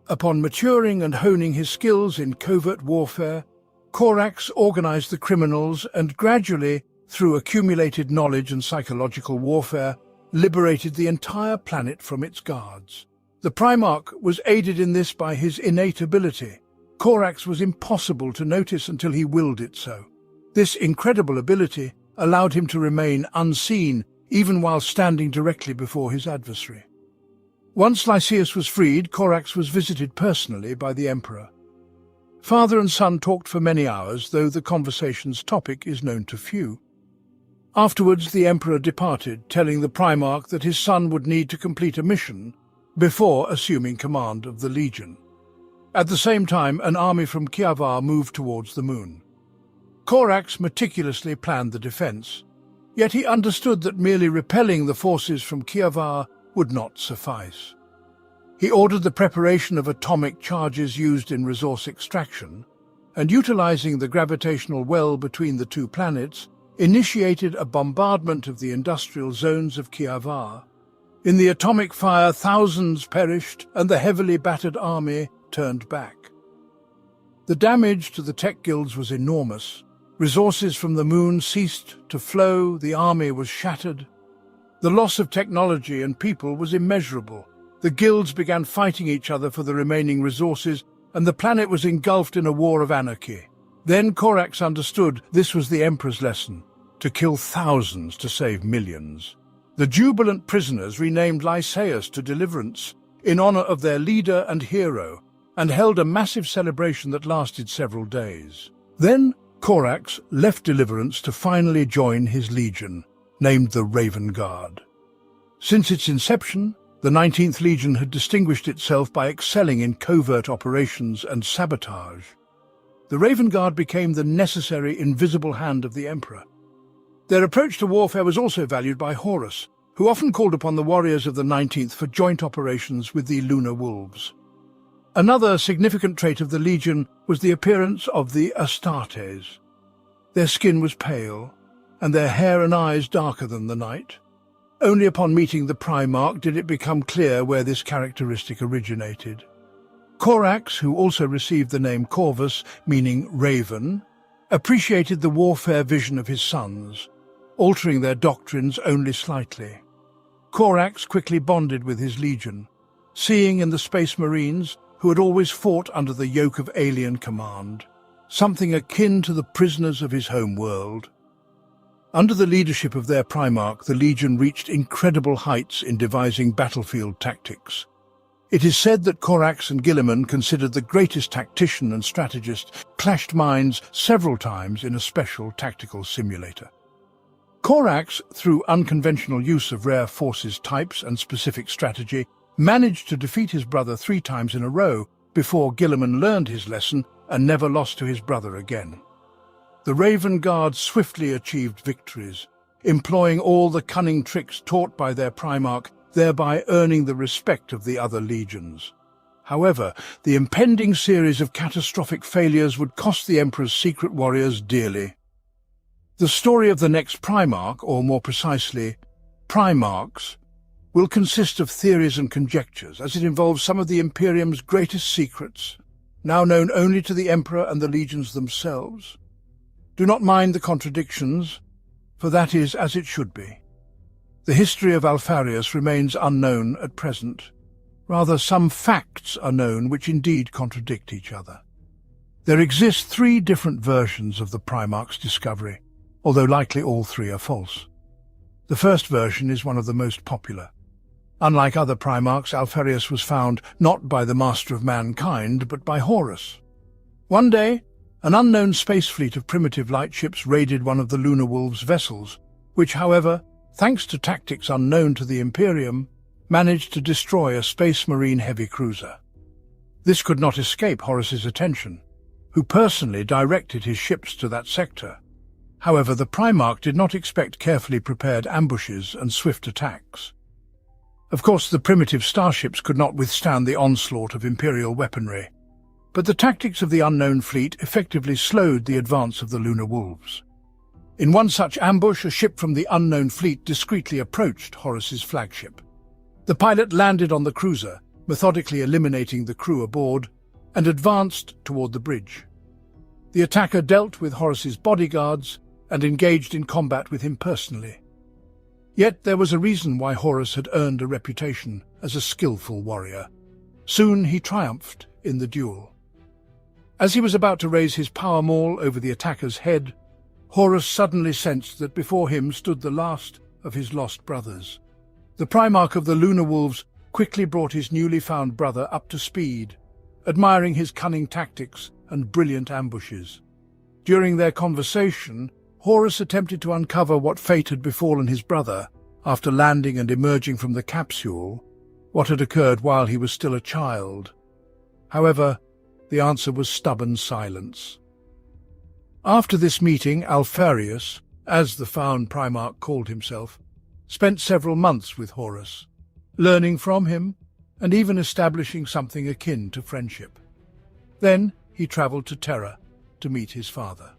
Upon maturing and honing his skills in covert warfare, Corax organized the criminals and gradually, through accumulated knowledge and psychological warfare, liberated the entire planet from its guards. The Primarch was aided in this by his innate ability. Corax was impossible to notice until he willed it so. This incredible ability allowed him to remain unseen even while standing directly before his adversary. Once Lycaeus was freed, Corax was visited personally by the Emperor. Father and son talked for many hours, though the conversation's topic is known to few. Afterwards, the Emperor departed, telling the Primarch that his son would need to complete a mission before assuming command of the Legion. At the same time, an army from Kiavar moved towards the moon. Corax meticulously planned the defense, yet he understood that merely repelling the forces from Kiavar would not suffice. He ordered the preparation of atomic charges used in resource extraction, and utilizing the gravitational well between the two planets, initiated a bombardment of the industrial zones of Kiavar. In the atomic fire, thousands perished, and the heavily battered army turned back. The damage to the tech guilds was enormous. Resources from the moon ceased to flow, the army was shattered. The loss of technology and people was immeasurable. The guilds began fighting each other for the remaining resources, and the planet was engulfed in a war of anarchy. Then Corax understood this was the Emperor's lesson, to kill thousands to save millions. The jubilant prisoners renamed Lycaeus to Deliverance in honor of their leader and hero, and held a massive celebration that lasted several days. Then Corax left Deliverance to finally join his legion, named the Raven Guard. Since its inception, The 19th Legion had distinguished itself by excelling in covert operations and sabotage. The Raven Guard became the necessary invisible hand of the Emperor. Their approach to warfare was also valued by Horus, who often called upon the warriors of the 19th for joint operations with the Lunar Wolves. Another significant trait of the Legion was the appearance of the Astartes. Their skin was pale, and their hair and eyes darker than the night. Only upon meeting the Primarch did it become clear where this characteristic originated. Corax, who also received the name Corvus, meaning raven, appreciated the warfare vision of his sons, altering their doctrines only slightly. Corax quickly bonded with his legion, seeing in the Space Marines, who had always fought under the yoke of alien command, something akin to the prisoners of his home world. Under the leadership of their Primarch, the Legion reached incredible heights in devising battlefield tactics. It is said that Corax and Guilliman, considered the greatest tactician and strategist, clashed minds several times in a special tactical simulator. Corax, through unconventional use of rare forces types and specific strategy, managed to defeat his brother 3 times in a row before Guilliman learned his lesson and never lost to his brother again. The Raven Guard swiftly achieved victories, employing all the cunning tricks taught by their Primarch, thereby earning the respect of the other legions. However, the impending series of catastrophic failures would cost the Emperor's secret warriors dearly. The story of the next Primarch, or more precisely, Primarchs, will consist of theories and conjectures, as it involves some of the Imperium's greatest secrets, now known only to the Emperor and the legions themselves. Do not mind the contradictions, for that is as it should be. The history of Alpharius remains unknown at present. Rather, some facts are known which indeed contradict each other. There exist 3 different versions of the Primarch's discovery, although likely all 3 are false. The first version is one of the most popular. Unlike other Primarchs, Alpharius was found not by the Master of Mankind, but by Horus. One day, an unknown space fleet of primitive lightships raided one of the Lunar Wolves' vessels, which, however, thanks to tactics unknown to the Imperium, managed to destroy a Space Marine heavy cruiser. This could not escape Horus's attention, who personally directed his ships to that sector. However, the Primarch did not expect carefully prepared ambushes and swift attacks. Of course, the primitive starships could not withstand the onslaught of Imperial weaponry, but the tactics of the unknown fleet effectively slowed the advance of the Lunar Wolves. In one such ambush, a ship from the unknown fleet discreetly approached Horus's flagship. The pilot landed on the cruiser, methodically eliminating the crew aboard, and advanced toward the bridge. The attacker dealt with Horus's bodyguards and engaged in combat with him personally. Yet there was a reason why Horus had earned a reputation as a skillful warrior. Soon he triumphed in the duel. As he was about to raise his power maul over the attacker's head, Horus suddenly sensed that before him stood the last of his lost brothers. The Primarch of the Lunar Wolves quickly brought his newly found brother up to speed, admiring his cunning tactics and brilliant ambushes. During their conversation, Horus attempted to uncover what fate had befallen his brother after landing and emerging from the capsule, what had occurred while he was still a child. However, the answer was stubborn silence. After this meeting, Alpharius, as the found Primarch called himself, spent several months with Horus, learning from him and even establishing something akin to friendship. Then he travelled to Terra to meet his father.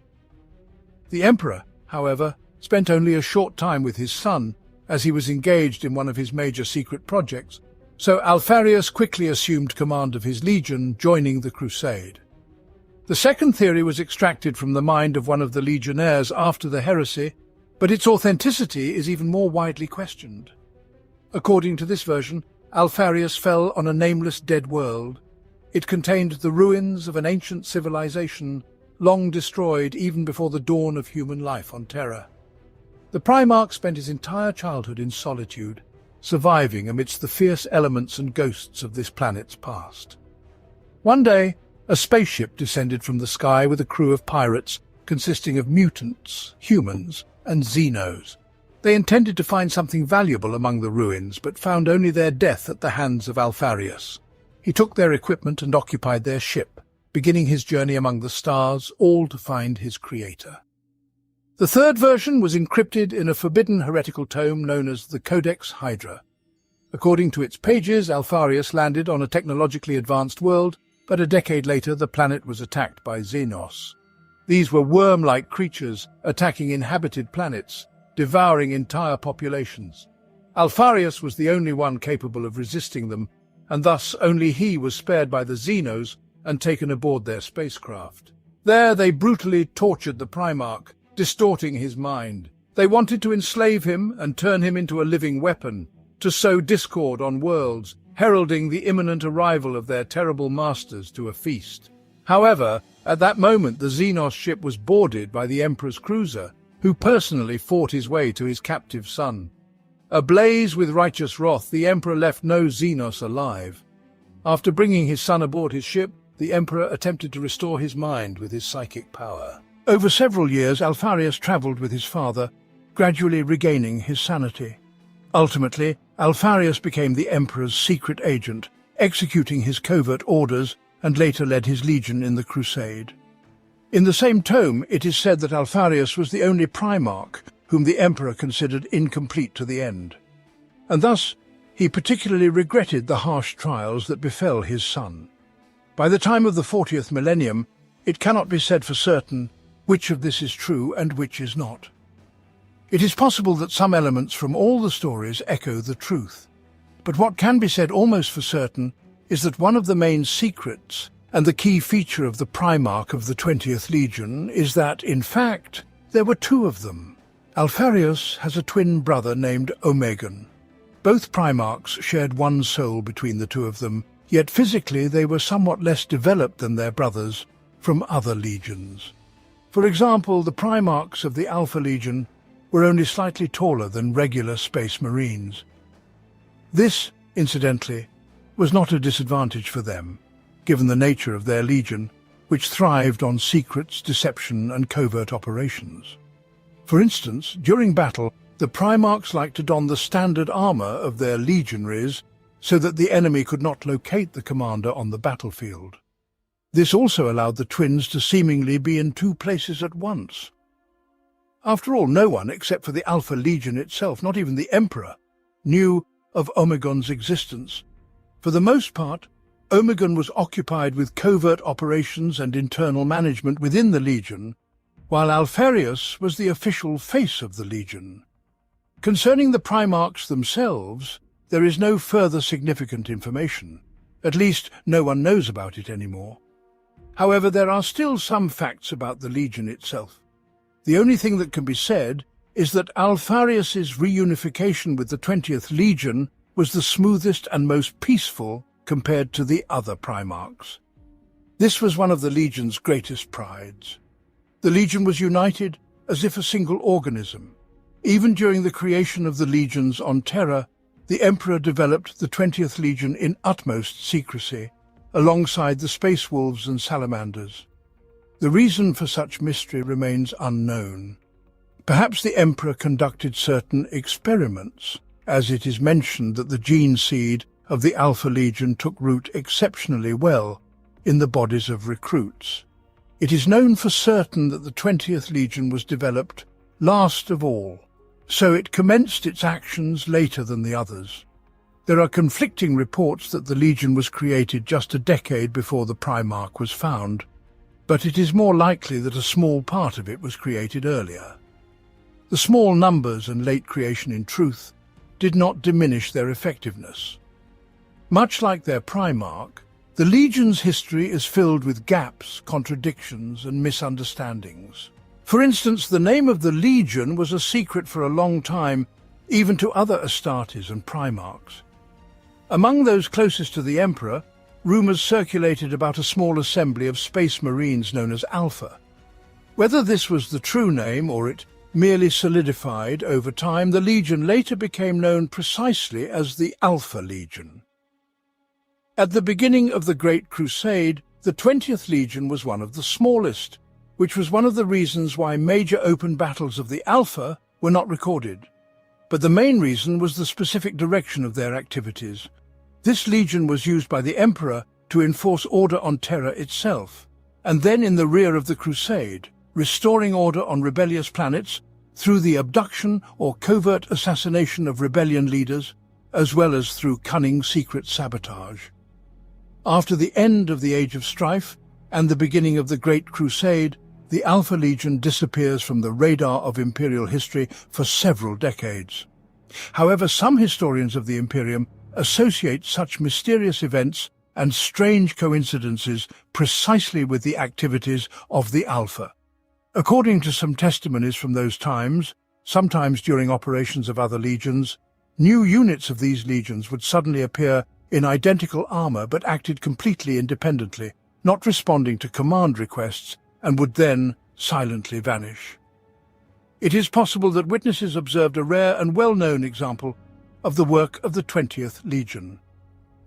The Emperor, however, spent only a short time with his son, as he was engaged in one of his major secret projects, so Alpharius quickly assumed command of his legion, joining the crusade. The second theory was extracted from the mind of one of the legionnaires after the heresy, but its authenticity is even more widely questioned. According to this version, Alpharius fell on a nameless dead world. It contained the ruins of an ancient civilization, long destroyed even before the dawn of human life on Terra. The Primarch spent his entire childhood in solitude, surviving amidst the fierce elements and ghosts of this planet's past. One day, a spaceship descended from the sky with a crew of pirates consisting of mutants, humans, and Xenos. They intended to find something valuable among the ruins, but found only their death at the hands of Alpharius. He took their equipment and occupied their ship, beginning his journey among the stars, all to find his creator. The third version was encrypted in a forbidden heretical tome known as the Codex Hydra. According to its pages, Alpharius landed on a technologically advanced world, but a decade later the planet was attacked by Xenos. These were worm-like creatures attacking inhabited planets, devouring entire populations. Alpharius was the only one capable of resisting them, and thus only he was spared by the Xenos and taken aboard their spacecraft. There they brutally tortured the Primarch, distorting his mind. They wanted to enslave him and turn him into a living weapon, to sow discord on worlds, heralding the imminent arrival of their terrible masters to a feast. However, at that moment the Xenos ship was boarded by the Emperor's cruiser, who personally fought his way to his captive son. Ablaze with righteous wrath, the Emperor left no Xenos alive. After bringing his son aboard his ship, the Emperor attempted to restore his mind with his psychic power. Over several years, Alpharius travelled with his father, gradually regaining his sanity. Ultimately, Alpharius became the Emperor's secret agent, executing his covert orders, and later led his legion in the Crusade. In the same tome, it is said that Alpharius was the only Primarch whom the Emperor considered incomplete to the end, and thus he particularly regretted the harsh trials that befell his son. By the time of the 40th millennium, it cannot be said for certain which of this is true and which is not. It is possible that some elements from all the stories echo the truth, but what can be said almost for certain is that one of the main secrets and the key feature of the Primarch of the 20th Legion is that, in fact, there were two of them. Alpharius has a twin brother named Omegon. Both Primarchs shared one soul between the two of them, yet physically they were somewhat less developed than their brothers from other legions. For example, the Primarchs of the Alpha Legion were only slightly taller than regular Space Marines. This, incidentally, was not a disadvantage for them, given the nature of their legion, which thrived on secrets, deception, and covert operations. For instance, during battle, the Primarchs liked to don the standard armor of their legionaries so that the enemy could not locate the commander on the battlefield. This also allowed the twins to seemingly be in two places at once. After all, no one, except for the Alpha Legion itself, not even the Emperor, knew of Omegon's existence. For the most part, Omegon was occupied with covert operations and internal management within the Legion, while Alpharius was the official face of the Legion. Concerning the Primarchs themselves, there is no further significant information. At least, no one knows about it anymore. However, there are still some facts about the Legion itself. The only thing that can be said is that Alpharius's reunification with the 20th Legion was the smoothest and most peaceful compared to the other Primarchs. This was one of the Legion's greatest prides. The Legion was united as if a single organism. Even during the creation of the legions on Terra, the Emperor developed the 20th Legion in utmost secrecy, alongside the Space Wolves and Salamanders. The reason for such mystery remains unknown. Perhaps the Emperor conducted certain experiments, as it is mentioned that the gene seed of the Alpha Legion took root exceptionally well in the bodies of recruits. It is known for certain that the 20th Legion was developed last of all, so it commenced its actions later than the others. There are conflicting reports that the Legion was created just a decade before the Primarch was found, but it is more likely that a small part of it was created earlier. The small numbers and late creation, in truth, did not diminish their effectiveness. Much like their Primarch, the Legion's history is filled with gaps, contradictions, and misunderstandings. For instance, the name of the Legion was a secret for a long time, even to other Astartes and Primarchs. Among those closest to the Emperor, rumours circulated about a small assembly of Space Marines known as Alpha. Whether this was the true name or it merely solidified over time, the Legion later became known precisely as the Alpha Legion. At the beginning of the Great Crusade, the 20th Legion was one of the smallest, which was one of the reasons why major open battles of the Alpha were not recorded. but the main reason was the specific direction of their activities. This legion was used by the Emperor to enforce order on Terra itself, and then in the rear of the Crusade, restoring order on rebellious planets through the abduction or covert assassination of rebellion leaders, as well as through cunning secret sabotage. After the end of the Age of Strife and the beginning of the Great Crusade, the Alpha Legion disappears from the radar of Imperial history for several decades. However, some historians of the Imperium associate such mysterious events and strange coincidences precisely with the activities of the Alpha. According to some testimonies from those times, sometimes during operations of other legions, new units of these legions would suddenly appear in identical armor but acted completely independently, not responding to command requests, and would then silently vanish. It is possible that witnesses observed a rare and well-known example of the work of the 20th Legion.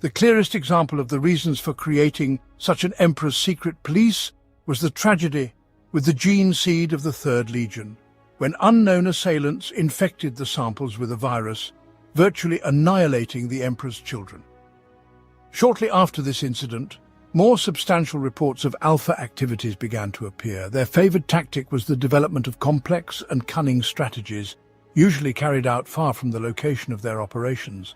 The clearest example of the reasons for creating such an Emperor's secret police was the tragedy with the gene seed of the 3rd Legion, when unknown assailants infected the samples with a virus, virtually annihilating the Emperor's children. Shortly after this incident, more substantial reports of Alpha activities began to appear. Their favored tactic was the development of complex and cunning strategies, usually carried out far from the location of their operations.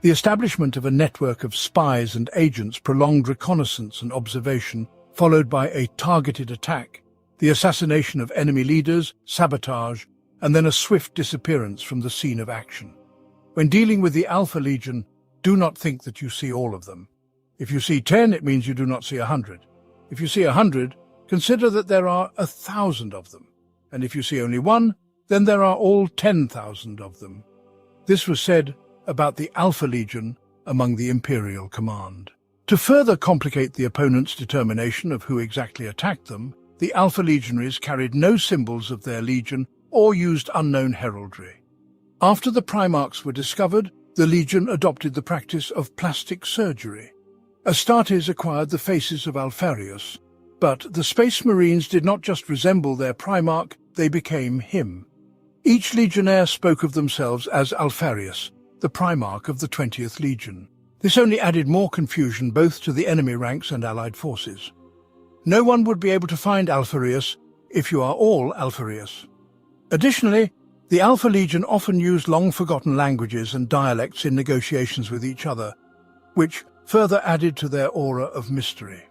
The establishment of a network of spies and agents prolonged reconnaissance and observation, followed by a targeted attack, the assassination of enemy leaders, sabotage, and then a swift disappearance from the scene of action. When dealing with the Alpha Legion, do not think that you see all of them. If you see 10, it means you do not see 100. If you see 100, consider that there are 1,000 of them. And if you see only one, then there are all 10,000 of them. This was said about the Alpha Legion among the Imperial command. To further complicate the opponent's determination of who exactly attacked them, the Alpha Legionaries carried no symbols of their legion or used unknown heraldry. After the Primarchs were discovered, the Legion adopted the practice of plastic surgery. Astartes acquired the faces of Alpharius, but the Space Marines did not just resemble their Primarch, they became him. Each legionnaire spoke of themselves as Alpharius, the Primarch of the 20th Legion. This only added more confusion both to the enemy ranks and allied forces. No one would be able to find Alpharius if you are all Alpharius. Additionally, the Alpha Legion often used long-forgotten languages and dialects in negotiations with each other, which further added to their aura of mystery.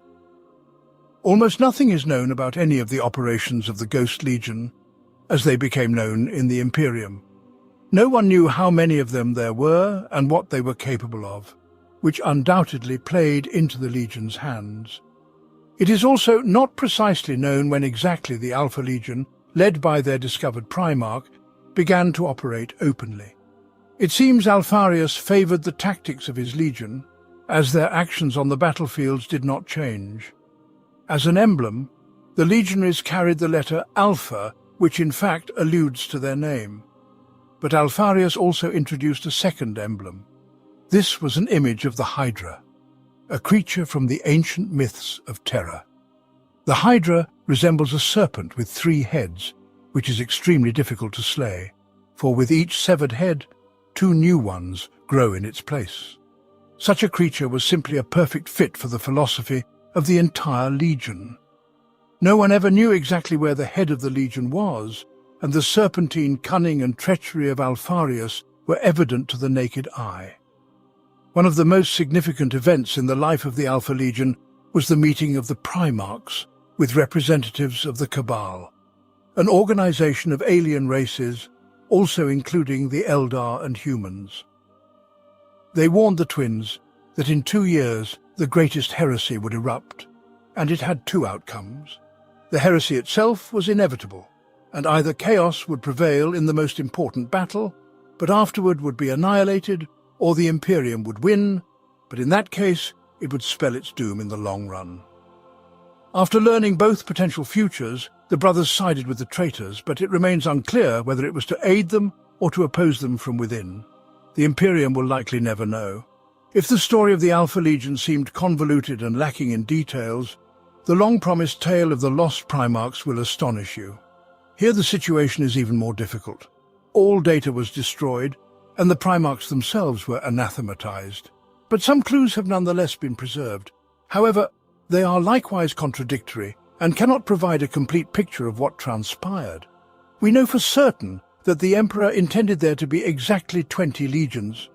Almost nothing is known about any of the operations of the Ghost Legion, as they became known in the Imperium. No one knew how many of them there were and what they were capable of, which undoubtedly played into the Legion's hands. It is also not precisely known when exactly the Alpha Legion, led by their discovered Primarch, began to operate openly. It seems Alpharius favored the tactics of his legion, as their actions on the battlefields did not change. As an emblem, the legionaries carried the letter Alpha, which in fact alludes to their name. But Alpharius also introduced a second emblem. This was an image of the Hydra, a creature from the ancient myths of Terra. The Hydra resembles a serpent with 3 heads, which is extremely difficult to slay, for with each severed head, 2 new ones grow in its place. Such a creature was simply a perfect fit for the philosophy of the entire Legion. No one ever knew exactly where the head of the Legion was, and the serpentine cunning and treachery of Alpharius were evident to the naked eye. One of the most significant events in the life of the Alpha Legion was the meeting of the Primarchs with representatives of the Cabal, an organization of alien races, also including the Eldar and humans. They warned the twins that in 2 years the greatest heresy would erupt, and it had 2 outcomes. The heresy itself was inevitable, and either chaos would prevail in the most important battle, but afterward would be annihilated, or the Imperium would win, but in that case it would spell its doom in the long run. After learning both potential futures, the brothers sided with the traitors, but it remains unclear whether it was to aid them or to oppose them from within. The Imperium will likely never know. If the story of the Alpha Legion seemed convoluted and lacking in details, the long-promised tale of the lost Primarchs will astonish you. Here the situation is even more difficult. all data was destroyed, and the Primarchs themselves were anathematized. But some clues have nonetheless been preserved. However, they are likewise contradictory and cannot provide a complete picture of what transpired. We know for certain that the Emperor intended there to be exactly 20 legions,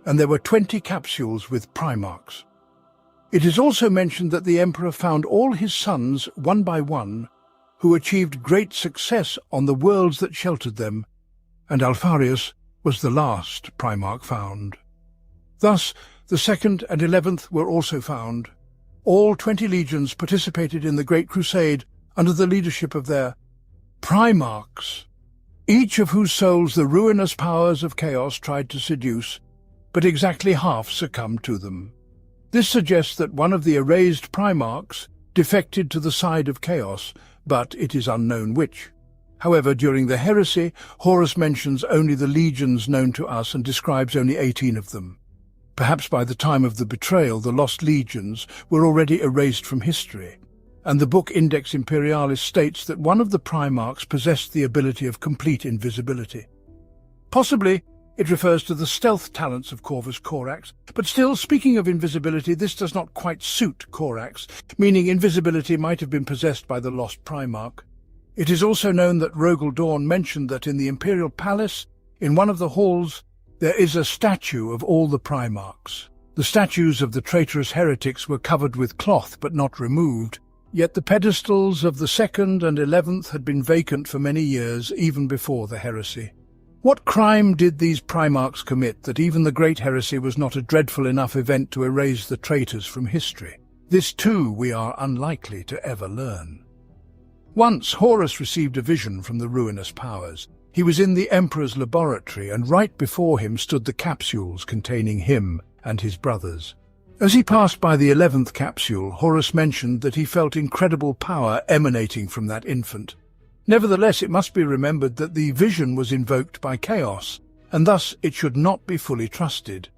and there were 20 capsules with Primarchs. It is also mentioned that the Emperor found all his sons, one by one, who achieved great success on the worlds that sheltered them, and Alpharius was the last Primarch found. Thus, the 2nd and 11th were also found. All 20 legions participated in the Great Crusade under the leadership of their Primarchs, each of whose souls the ruinous powers of chaos tried to seduce, but exactly half succumbed to them. This suggests that one of the erased Primarchs defected to the side of chaos, but it is unknown which. However, during the heresy, Horus mentions only the legions known to us and describes only 18 of them. Perhaps by the time of the betrayal, the lost legions were already erased from history, and the book Index Imperialis states that one of the Primarchs possessed the ability of complete invisibility. Possibly, it refers to the stealth talents of Corvus Corax, but still, speaking of invisibility, this does not quite suit Corax, meaning invisibility might have been possessed by the lost Primarch. It is also known that Rogel Dawn mentioned that in the Imperial Palace, in one of the halls, there is a statue of all the Primarchs. The statues of the traitorous heretics were covered with cloth but not removed, yet the pedestals of the 2nd and 11th had been vacant for many years, even before the heresy. What crime did these Primarchs commit that even the Great Heresy was not a dreadful enough event to erase the traitors from history? This too we are unlikely to ever learn. Once Horus received a vision from the ruinous powers. He was in the Emperor's laboratory, and right before him stood the capsules containing him and his brothers. As he passed by the 11th capsule, Horus mentioned that he felt incredible power emanating from that infant. Nevertheless, it must be remembered that the vision was invoked by chaos, and thus it should not be fully trusted.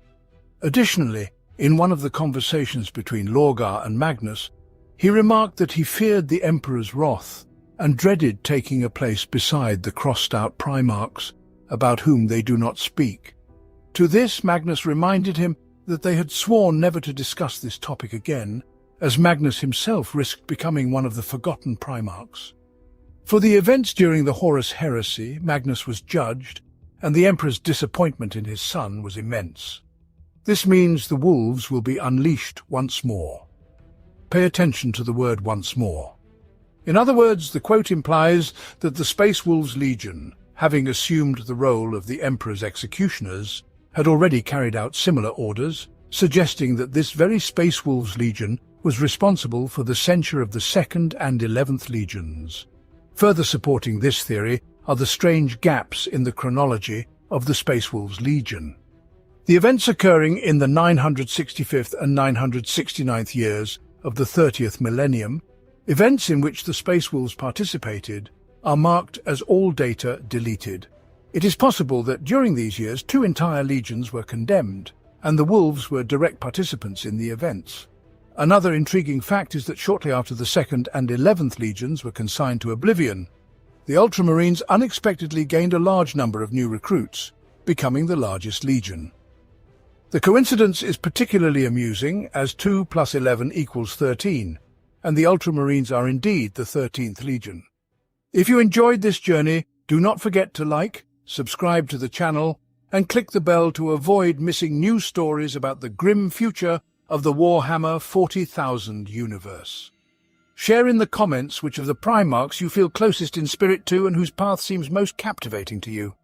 Additionally, in one of the conversations between Lorgar and Magnus, he remarked that he feared the Emperor's wrath and dreaded taking a place beside the crossed-out Primarchs, about whom they do not speak. To this, Magnus reminded him that they had sworn never to discuss this topic again, as Magnus himself risked becoming one of the forgotten Primarchs. For the events during the Horus heresy, Magnus was judged, and the Emperor's disappointment in his son was immense. This means the wolves will be unleashed once more. Pay attention to the word once more. In other words, the quote implies that the Space Wolves Legion, having assumed the role of the Emperor's executioners, had already carried out similar orders, suggesting that this very Space Wolves Legion was responsible for the censure of the 2nd and 11th Legions. Further supporting this theory are the strange gaps in the chronology of the Space Wolves Legion. The events occurring in the 965th and 969th years of the 30th millennium, events in which the Space Wolves participated, are marked as all data deleted. It is possible that during these years 2 entire legions were condemned, and the Wolves were direct participants in the events. Another intriguing fact is that shortly after the 2nd and 11th legions were consigned to oblivion, the Ultramarines unexpectedly gained a large number of new recruits, becoming the largest legion. The coincidence is particularly amusing, as 2 plus 11 equals 13, and the Ultramarines are indeed the 13th Legion. If you enjoyed this journey, do not forget to like, subscribe to the channel, and click the bell to avoid missing new stories about the grim future of the Warhammer 40,000 universe. Share in the comments which of the Primarchs you feel closest in spirit to and whose path seems most captivating to you.